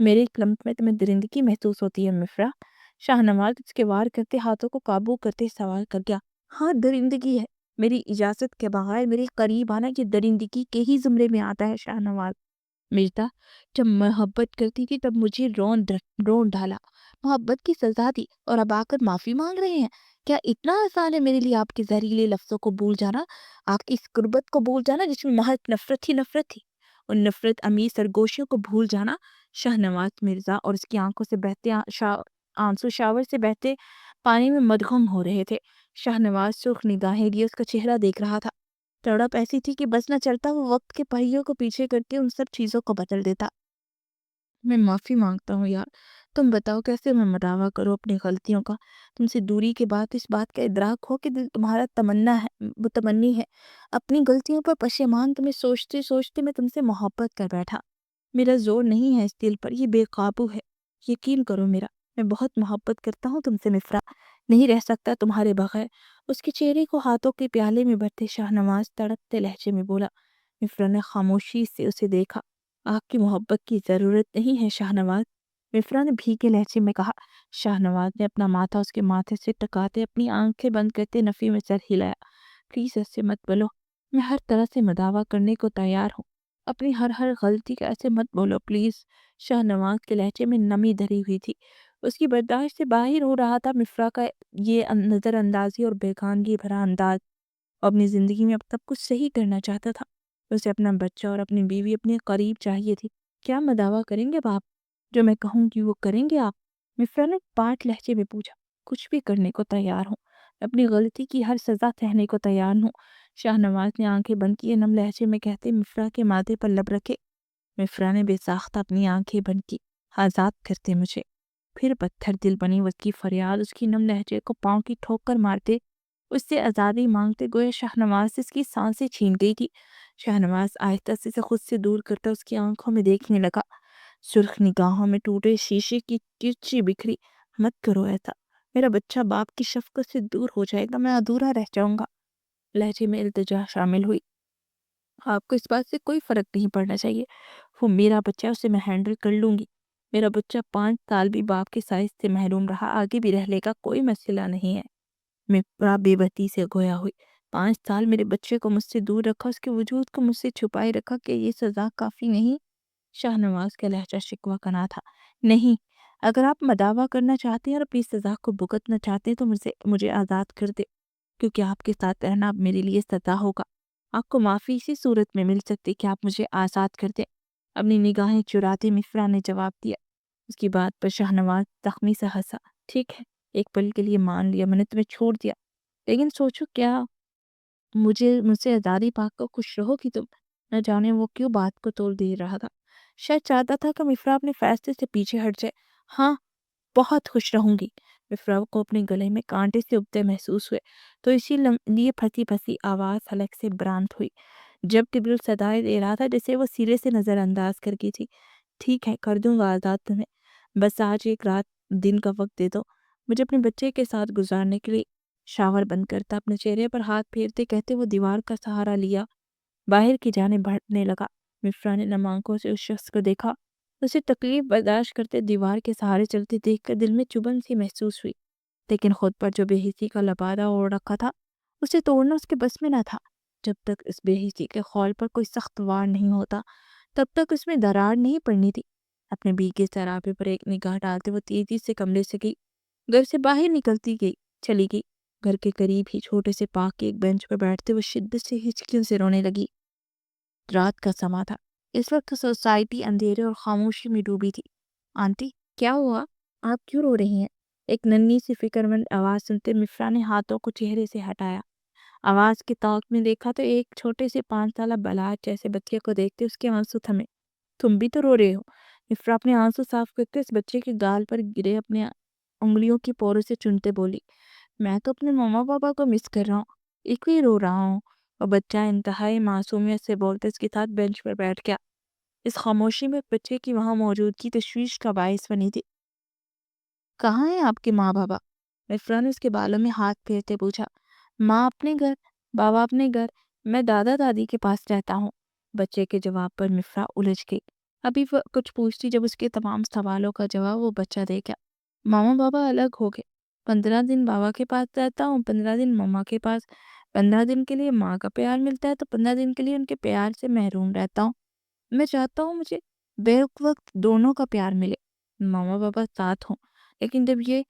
میرے کلمپ میں تمہیں درندگی محسوس ہوتی ہے مفرا؟ شاہنواز اس کے وار کرتے ہاتھوں کو قابو کرتے سوال کر گیا۔ ہاں درندگی ہے، میری اجازت کے بغیر میرے قریب آنا یہ درندگی کے ہی زمرے میں آتا ہے شاہنواز۔ مرزا، جب محبت کرتی تھی تب مجھے رون ڈالا، محبت کی سزا دی اور اب آ کر معافی مانگ رہے ہیں؟ کیا اتنا آسان ہے میرے لیے آپ کے زہریلے لفظوں کو بھول جانا، آپ کی اس قربت کو بھول جانا جس میں محض نفرت ہی نفرت تھی، اور نفرت امیر سرگوشیوں کو بھول جانا؟ شاہنواز مرزا اور اس کی آنکھوں سے بہتے آنسو شاور سے بہتے پانی میں مدغم ہو رہے تھے۔ شاہنواز سرخ نگاہیں لیے اس کا چہرہ دیکھ رہا تھا۔ تڑپ ایسی تھی کہ بس نہ چلتا وہ وقت کے پہیوں کو پیچھے کرتے ان سب چیزوں کو بدل دیتا۔ میں معافی مانگتا ہوں یار، تم بتاؤ کیسے میں مداوع کروں اپنی غلطیوں کا؟ تم سے دوری کے بعد اس بات کا ادراک ہو کہ دل تمہارا متمنی ہے۔ اپنی غلطیوں پر پشیمان تمہیں سوچتے سوچتے میں تم سے محبت کر بیٹھا۔ میرا زور نہیں ہے اس دل پر، یہ بے قابو ہے۔ یقین کرو میرا، میں بہت محبت کرتا ہوں تم سے مفرا، نہیں رہ سکتا تمہارے بغیر۔ اس کے چہرے کو ہاتھوں کے پیالے میں بھرتے شاہنواز تڑپتے لہجے میں بولا۔ مفرا نے خاموشی سے اسے دیکھا۔ آپ کی محبت کی ضرورت نہیں ہے شاہنواز، مفرا نے بھیگے لہجے میں کہا۔ شاہنواز نے اپنا ماتھا اس کے ماتھے سے ٹکاتے اپنی آنکھیں بند کرتے نفی میں سر ہلایا۔ پلیز ایسے مت بولو، میں ہر طرح سے مداوع کرنے کو تیار ہوں، اپنی ہر غلطی کا ایسے مت بولو پلیز۔ شاہنواز کے لہجے میں نمی دھری ہوئی تھی، اس کی برداشت سے باہر ہو رہا تھا مفرا کا یہ نظر اندازی اور بیگانگی بھرا انداز۔ اپنی زندگی میں اب تب کچھ صحیح کرنا چاہتا تھا، اسے اپنا بچہ اور اپنی بیوی اپنے قریب چاہیے تھی۔ کیا مداوع کریں گے باپ؟ جو میں کہوں گی وہ کریں گے آپ؟ مفرا نے پاٹ لہجے میں پوچھا۔ کچھ بھی کرنے کو تیار ہوں، اپنی غلطی کی ہر سزا سہنے کو تیار ہوں، شاہنواز نے آنکھیں بند کیے نم لہجے میں کہتے مفرا کے ماتھے پر لب رکھے۔ مفرا نے بے ساختہ اپنی آنکھیں بند کی۔ آزاد کرتے مجھے۔ پھر پتھر دل بنی اس کی فریاد اس کی نم لہجے کو پاؤں کی ٹھوکر مارتے اس سے آزادی مانگتے گویا شاہنواز سے اس کی سانسیں چھین گئی تھی۔ شاہنواز آہستہ سے خود سے دور کرتا اس کی آنکھوں میں دیکھنے لگا، سرخ نگاہوں میں ٹوٹے شیشے کی کرچی بکھری۔ مت کرو ایسا، میرا بچہ باپ کی شفقت سے دور ہو جائے گا، میں ادھورا رہ جاؤں گا۔ لہجے میں التجا شامل ہوئی۔ آپ کو اس بات سے کوئی فرق نہیں پڑنا چاہیے، وہ میرا بچہ، اسے میں ہینڈل کر لوں گی۔ میرا بچہ 5 سال بھی باپ کے سائز سے محروم رہا، آگے بھی رہ لے گا، کوئی مسئلہ نہیں ہے۔ मिफ्रा बेबसी से गोया हुई। 5 साल मेरे बच्चे को मुझसे दूर रखा, उसके वजूद को मुझसे छुपाए रखा, क्या ये सज़ा काफ़ी नहीं? शाहनवाज़ का लहजा शिकवा कना था। नहीं, अगर आप मदावा करना चाहते हैं और अपनी सज़ा को भुगतना चाहते हैं तो मुझे आज़ाद कर दें, क्योंकि आपके साथ रहना अब मेरे लिए सज़ा होगा। आपको माफ़ी इसी सूरत में मिल सकती कि आप मुझे आज़ाद कर दें। अपनी निगाहें चुराते मिफ्रा ने जवाब दिया। उसकी बात पर शाहनवाज़ ज़ख्मी सा हँसा। ठीक है, एक पल के लिए मान लिया, मैंने तुम्हें छोड़ दिया। लेकिन सोचो, क्या मुझसे आज़ादी पाकर खुश रहोगी तुम? न जाने वो क्यों बात को तोड़ दे रहा था। शायद चाहता था कि मिफ्रा अपने फैसले से पीछे हट जाए। हाँ, बहुत खुश रहूंगी। मिफ्रा को अपने गले में कांटे से उबते महसूस हुए, तो लिए फंसी फंसी आवाज़ हलक से भ्रांत हुई। जब टिबिल सदाएं दे रहा था जैसे वो सिरे से नज़रअंदाज कर गई थी। ठीक है, कर दूंगा आज़ाद तुम्हें। बस आज एक रात दिन का वक्त दे दो मुझे अपने बच्चे के साथ गुजारने के लिए। शावर बंद करता अपने चेहरे पर हाथ फेरते कहते वो दीवार का सहारा लिया, बाहर की जानिब बढ़ने लगा। मिफ्रा ने नम आंखों से उस शख्स को देखा। उसे तकलीफ बर्दाश्त करते दीवार के सहारे चलते देखकर दिल में चुभन सी महसूस हुई। लेकिन खुद पर जो बेहिसी का लबादा ओढ़ रखा था, उसे तोड़ना उसके बस में न था। जब तक इस बेहिसी के खौल पर कोई सख्त वार नहीं होता, तब तक उसमें दरार नहीं पड़नी थी। अपने भीगे सरापे पर एक निगाह डालते वो तेजी से कमरे से गई, घर से बाहर चली गई। घर के करीब ही छोटे से पार्क के एक बेंच पर बैठते वो शिद्दत से हिचकियों से रोने लगी। रात का समा था। इस वक्त सोसाइटी अंधेरे और खामोशी में डूबी थी। आंटी, क्या हुआ? आप क्यों रो रही हैं? एक नन्ही सी फिक्रमंद आवाज़ सुनते मिफ्रा ने हाथों को चेहरे से हटाया। आवाज़ के तौक में देखा तो एक छोटे से 5 साला बलाट जैसे बच्चे को देखते उसके आंसू थमे। तुम भी तो रो रहे हो। इफ्रा अपने आंसू साफ करते उस बच्चे के गाल पर गिरे अपने उंगलियों की पोरों से चुनते बोली, मैं तो अपने मम्मा पापा को मिस कर रहा हूँ, एक ही रो रहा हूँ। और बच्चा इंतहाई मासूमियत से बोलते उसके साथ बेंच पर बैठ गया। इस खामोशी में बच्चे की वहां मौजूदगी तशवीश का बायस बनी थी। कहाँ हैं आपके माँ बाबा? इफ्रा ने उसके बालों में हाथ फेरते पूछा। माँ अपने घर, बाबा अपने घर, मैं दादा दादी के पास रहता हूँ। बच्चे के जवाब पर मिफ्रा उलझ गई। अभी वह कुछ पूछती जब उसके तमाम सवालों का जवाब वो बच्चा दे गया। मामा बाबा अलग हो गए। 15 दिन बाबा के पास रहता हूँ, 15 दिन मम्मा के पास। 15 दिन के लिए माँ का प्यार मिलता है तो 15 दिन के लिए उनके प्यार से महरूम रहता हूँ। मैं चाहता हूँ मुझे बेवक्त वक्त दोनों का प्यार मिले, मामा पापा साथ हों। लेकिन जब ये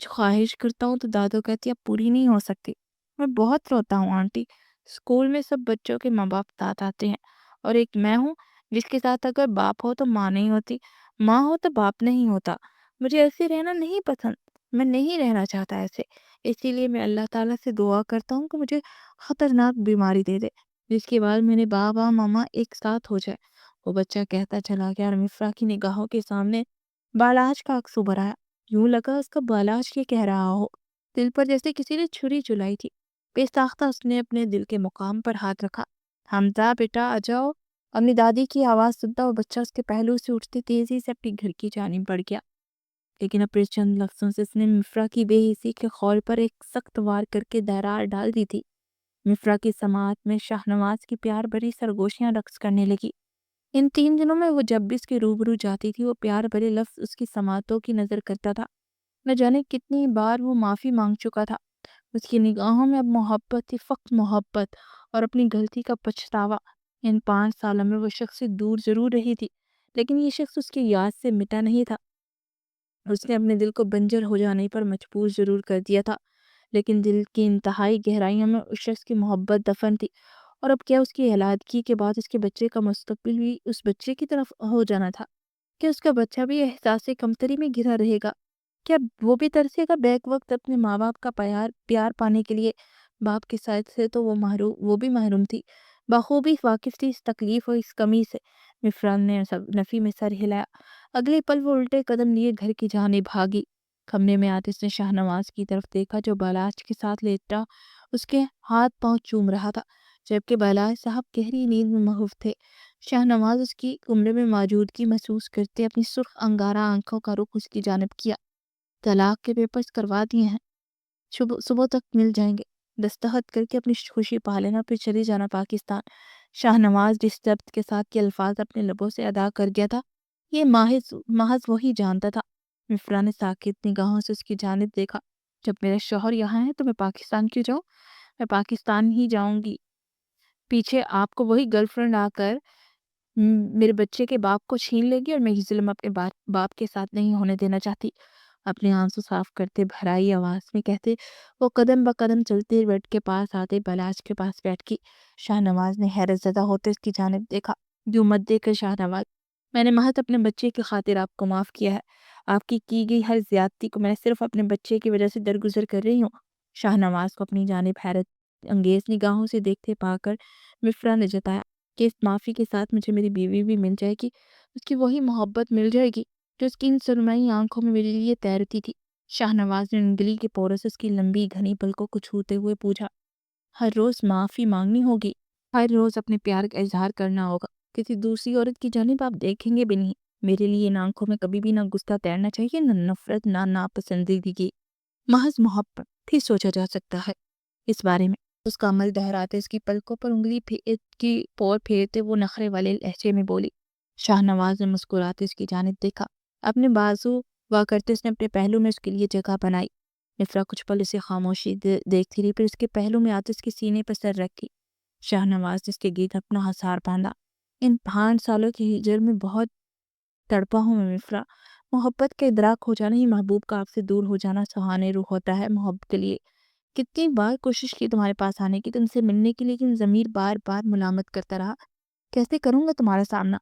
ख्वाहिश करता हूँ तो दादू कहती है अब पूरी नहीं हो सकती। मैं बहुत रोता हूँ आंटी। स्कूल में सब बच्चों के माँ बाप साथ आते हैं और एक मैं हूँ जिसके साथ अगर बाप हो तो माँ नहीं होती, माँ हो तो बाप नहीं होता। मुझे ऐसे रहना नहीं पसंद, मैं नहीं रहना चाहता ऐसे। इसीलिए मैं अल्लाह ताला से दुआ करता हूँ कि मुझे खतरनाक बीमारी दे दे, जिसके बाद मेरे बाबा मामा एक साथ हो जाए। वो बच्चा कहता चला गया और मिफ्रा की निगाहों के सामने बालाज का अक्स उभर आया। यूं लगा उसका बालाज ये कह रहा हो। दिल पर जैसे किसी ने छुरी चुलाई थी। बेसाख्ता उसने अपने दिल के मुकाम पर हाथ रखा। हमजा बेटा आ जाओ। अपनी दादी की आवाज़ सुनता वो बच्चा उसके पहलू से उठते तेजी से अपनी घर की जानिब बढ़ गया। लेकिन अपने चंद लफ्जों से उसने मिफ्रा की बेहिसी के खौल पर एक सख्त वार करके दरार डाल दी थी। मिफ्रा की समात में शाहनवाज की प्यार भरी सरगोशियां रक्स करने लगी। इन 3 दिनों में वो जब भी उसके रूबरू जाती थी वो प्यार भरे लफ्ज उसकी समातों की नज़र करता था। न जाने कितनी बार वो माफ़ी मांग चुका था। उसकी निगाहों में अब मोहब्बत थी, फ़क़्त मोहब्बत और अपनी गलती का पछतावा। इन 5 सालों में वो शख्स से दूर ज़रूर रही थी, लेकिन ये शख्स उसकी याद से मिटा नहीं था। उसने अपने दिल को बंजर हो जाने पर मजबूर ज़रूर कर दिया था, लेकिन दिल की इंतहाई गहराइयों में उस शख्स की मोहब्बत दफन थी। और अब क्या उसकी अहलादगी के बाद उसके बच्चे का मुस्तकबिल भी उस बच्चे की तरफ हो जाना था? क्या उसका बच्चा भी एहसास कमतरी में घिरा रहेगा? क्या वो भी तरसेगा बैक वक्त अपने माँ बाप का प्यार प्यार पाने के लिए? बाप की साइड से तो वो भी महरूम थी, बखूबी वाकिफ थी इस तकलीफ और इस कमी से। मिफरान ने सब नफ़ी में सर हिलाया। अगले पल वो उल्टे कदम लिए घर की जाने भागी। कमरे में आते उसने शाहनवाज की तरफ देखा जो बालाज के साथ लेटा उसके हाथ पांव चूम रहा था, जबकि बालाज साहब गहरी नींद में महूफ थे। शाहनवाज उसकी कमरे में मौजूदगी महसूस करते अपनी सुर्ख अंगारा आंखों का रुख उसकी जानिब किया। तलाक के पेपर्स करवा दिए हैं, सुबह सुबह तक मिल जाएंगे। दस्तखत करके अपनी खुशी पा लेना फिर चली जाना पाकिस्तान। शाहनवाज जिस जब्त के साथ ये अल्फाज अपने लबों से अदा कर गया था, ये महज महज वही जानता था। मिफ्रा ने साकित निगाहों से उसकी जानिब देखा। जब मेरे शौहर यहाँ हैं तो मैं पाकिस्तान क्यों जाऊँ? मैं पाकिस्तान ही जाऊँगी। पीछे आपको वही गर्लफ्रेंड आकर मेरे बच्चे के बाप को छीन लेगी और मैं ये ज़ुल्म अपने बाप के साथ नहीं होने देना चाहती। अपने आंसू साफ करते भराई आवाज़ में कहते वो कदम ब कदम चलते बेड के पास आते बलाज के पास बैठ गई। शाहनवाज़ ने हैरत ज़दा होते उसकी जानिब देखा। यूँ मत देखकर शाहनवाज़, मैंने महज अपने बच्चे की खातिर आपको माफ़ किया है। आपकी की गई हर ज़्यादती को मैं सिर्फ़ अपने बच्चे की वजह से दरगुज़र कर रही हूँ। शाहनवाज़ को अपनी जानिब हैरत अंगेज़ निगाहों से देखते पाकर मिफ़रा ने जताया कि इस माफ़ी के साथ मुझे मेरी बीवी भी मिल जाएगी, उसकी वही मोहब्बत मिल जाएगी जो उसकी इन सुरमई आँखों में मेरे लिए तैरती थी। शाहनवाज़ ने उंगली के पोरों से उसकी लंबी घनी पलकों को छूते हुए पूछा, हर रोज़ माफ़ी माँगनी होगी, हर रोज़ अपने प्यार का इज़हार करना होगा, किसी दूसरी औरत की जानिब आप देखेंगे भी नहीं। मेरे लिए इन आँखों में कभी भी ना गुस्सा तैरना चाहिए, ना नफ़रत, ना नापसंदीदगी, महज़ मोहब्बत ही सोचा जा सकता है इस बारे में। उसका अमल दोहराते उसकी पलकों पर उंगली की पोर फेरते वो नखरे वाले लहजे में बोली। शाहनवाज ने मुस्कुराते उसकी जानिब देखा। अपने बाजू वा करते उसने अपने पहलू में उसके लिए जगह बनाई। मिफ्रा कुछ पल उसे खामोशी देखती रही, फिर उसके पहलू में आते उसके सीने पर सर रखी। शाहनवाज ने उसके गीत अपना हसार बांधा। इन 5 सालों की हिजर में बहुत तड़पा हूँ मैं मिफ्रा। मोहब्बत का इदराक हो जाना ही महबूब का आपसे दूर हो जाना सुहाने रूह होता है। मोहब्बत के लिए कितनी बार कोशिश की तुम्हारे पास आने की, तुमसे मिलने की, लेकिन ज़मीर बार-बार मुलामत करता रहा। कैसे करूँगा तुम्हारा सामना?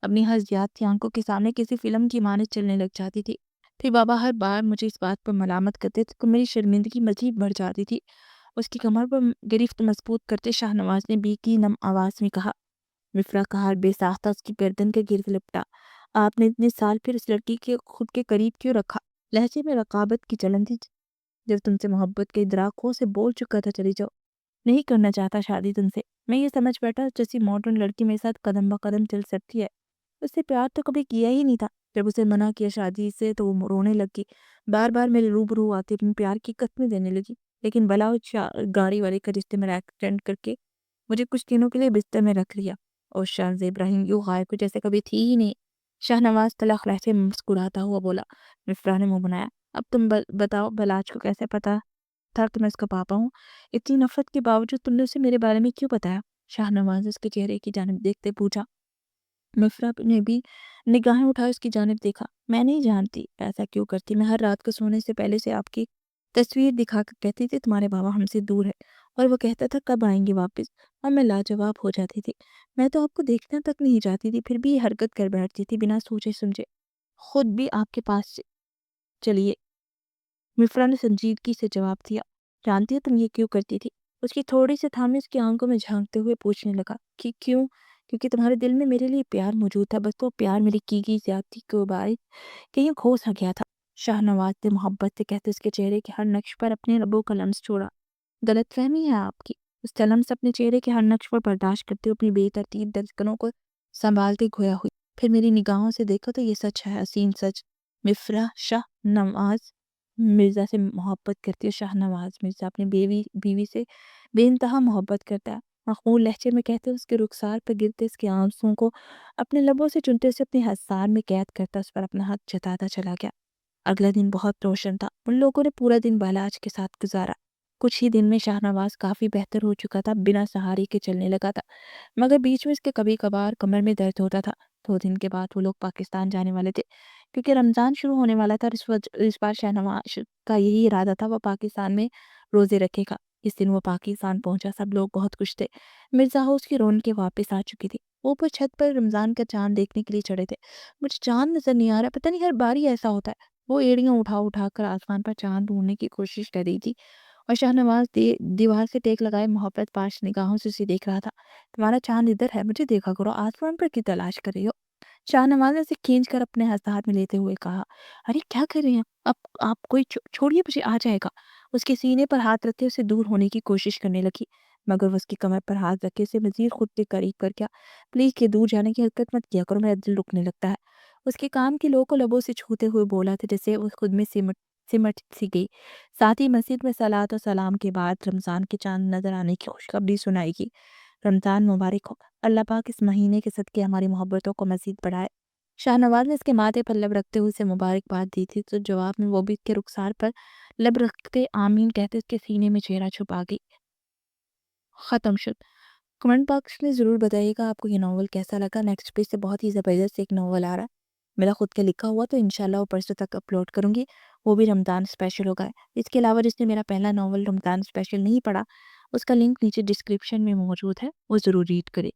अपनी हर ज़ियादती आँखों के सामने किसी फ़िल्म की मानद चलने लग जाती थी। फिर बाबा हर बार मुझे इस बात पर मलामत करते थे तो मेरी शर्मिंदगी मज़ीद बढ़ जाती थी। उसकी कमर पर गिरफ्त मज़बूत करते शाहनवाज़ ने बेकी नम आवाज़ में कहा। मिफ़रा का हाथ बेसाख्ता उसकी गर्दन के गिर्द लिपटा। आपने इतने साल फिर उस लड़की के खुद के करीब क्यों रखा? लहजे में रकाबत की चलन थी। जब तुमसे मोहब्बत के इदराक हो से बोल चुका था चली जाओ, नहीं करना चाहता शादी तुमसे। मैं ये समझ बैठा जैसी मॉडर्न लड़की मेरे साथ कदम ब कदम चल सकती है। उससे प्यार तो कभी किया ही नहीं था। जब उसे मना किया शादी से तो वो रोने लगी। बार बार मेरे रूबरू आती अपने प्यार की कस्में देने लगी। लेकिन भला उस गाड़ी वाले का रिश्ते में एक्सीडेंट करके मुझे कुछ दिनों के लिए बिस्तर में रख लिया। और शाह इब्राहिम यूँ गायब हुई जैसे कभी थी ही नहीं। शाहनवाज तलख लहजे में मुस्कुराता हुआ बोला। मिफ्रा ने मुंह बनाया। अब तुम बताओ बलाज को कैसे पता था कि मैं उसका पापा हूँ? इतनी नफरत के बावजूद तुमने उसे मेरे बारे में क्यों बताया? शाहनवाज ने उसके चेहरे की जानिब देखते पूछा। मिफ्रा ने भी निगाहें उठा उसकी जानिब देखा। मैं नहीं जानती ऐसा क्यों करती। मैं हर रात को सोने से पहले से आपकी तस्वीर दिखाकर कहती थी तुम्हारे बाबा हमसे दूर है, और वो कहता था कब आएंगे वापस, और मैं लाजवाब हो जाती थी। मैं तो आपको देखना तक नहीं चाहती थी, फिर भी ये हरकत कर बैठती थी बिना सोचे समझे। खुद भी आपके पास चलिए। मिफ्रा ने संजीदगी से जवाब दिया। जानती हो तुम ये क्यों करती थी? उसकी थोड़ी सी थामी उसकी आंखों में झांकते हुए पूछने लगा कि क्यों? क्योंकि तुम्हारे दिल में मेरे लिए प्यार मौजूद था, बस वो प्यार मेरी की गई ज्यादती के बारे कहीं खो सा गया था। शाहनवाज ने मोहब्बत से कहते उसके चेहरे के हर नक्श पर अपने लबों का लम्स छोड़ा। गलतफहमी है आपकी। उस कलम से अपने चेहरे के हर नक्श पर बर्दाश्त करते हुए अपनी बेतरतीब धड़कनों को संभालते खोया हुई। फिर मेरी निगाहों से देखो तो ये सच है, हसीन सच। मिफ्रा शाह नवाज मिर्ज़ा से मोहब्बत करती है। शाहनवाज मिर्ज़ा अपनी बीवी से बेइंतहा मोहब्बत करता है। मखमूल लहजे में कहते उसके रुखसार पर गिरते उसके आंसुओं को अपने लबों से चुनते उसे अपने हसार में कैद करता उस पर अपना हक जताता चला गया। अगला दिन बहुत रोशन था। उन लोगों ने पूरा दिन बालाज के साथ गुजारा। कुछ ही दिन में शाहनवाज काफ़ी बेहतर हो चुका था, बिना सहारे के चलने लगा था। मगर बीच में इसके कभी कभार कमर में दर्द होता था। 2 दिन के बाद वो लोग पाकिस्तान जाने वाले थे, क्योंकि रमज़ान शुरू होने वाला था। और इस बार शाहनवाज का यही इरादा था, वह पाकिस्तान में रोज़े रखेगा। इस दिन वो पाकिस्तान पहुंचा, सब लोग बहुत खुश थे। मिर्ज़ा हाउस की रौनकें वापस आ चुकी थी। वो ऊपर छत पर रमज़ान का चांद देखने के लिए चढ़े थे। मुझे चांद नज़र नहीं आ रहा, पता नहीं हर बार ही ऐसा होता है। वो एड़ियाँ उठा उठा कर आसमान पर चांद ढूंढने की कोशिश कर रही थी, और शाहनवाज दीवार से टेक लगाए मोहब्बत पाश निगाहों से उसे देख रहा था। तुम्हारा चांद इधर है, मुझे देखा करो, आसमान पर की तलाश कर रही हो? शाहनवाज ने उसे खींच कर अपने हाथ में लेते हुए कहा। अरे क्या कर रही हैं अब? आप कोई छोड़िए, मुझे आ जाएगा। उसके सीने पर हाथ रखते उसे दूर होने की कोशिश करने लगी, मगर वो उसकी कमर पर हाथ रखे उसे मजीद खुद के करीब कर गया। प्लीज के दूर जाने की हरकत मत किया करो, मेरा दिल रुकने लगता है। उसके काम की लोगों को लबों से छूते हुए बोला था, जैसे वो खुद में सिमट सिमट सी गई। साथ ही मस्जिद में सलात और सलाम के बाद रमज़ान के चांद नजर आने की खुशखबरी सुनाई। रमज़ान मुबारक हो। अल्लाह पाक इस महीने के सदके हमारी मोहब्बतों को मज़ीद बढ़ाए। शाहनवाज़ ने इसके माथे पर लब रखते हुए उसे मुबारकबाद दी थी, तो जवाब में वो भी इसके रुखसार पर لب رکھتے آمین کہتے اس کے سینے میں چہرہ چھپا گئی۔ ختم شد۔ کمنٹ باکس میں ضرور بتائیے گا آپ کو یہ ناول کیسا لگا۔ نیکسٹ پیج سے بہت ہی زبردست ایک ناول آ رہا ہے، میرا خود کا لکھا ہوا، تو انشاءاللہ وہ پرسوں تک اپلوڈ کروں گی، وہ بھی رمضان اسپیشل ہوگا۔ اس کے علاوہ جس نے میرا پہلا ناول رمضان اسپیشل نہیں پڑھا، اس کا لنک نیچے ڈسکرپشن میں موجود ہے، وہ ضرور ریڈ کرے۔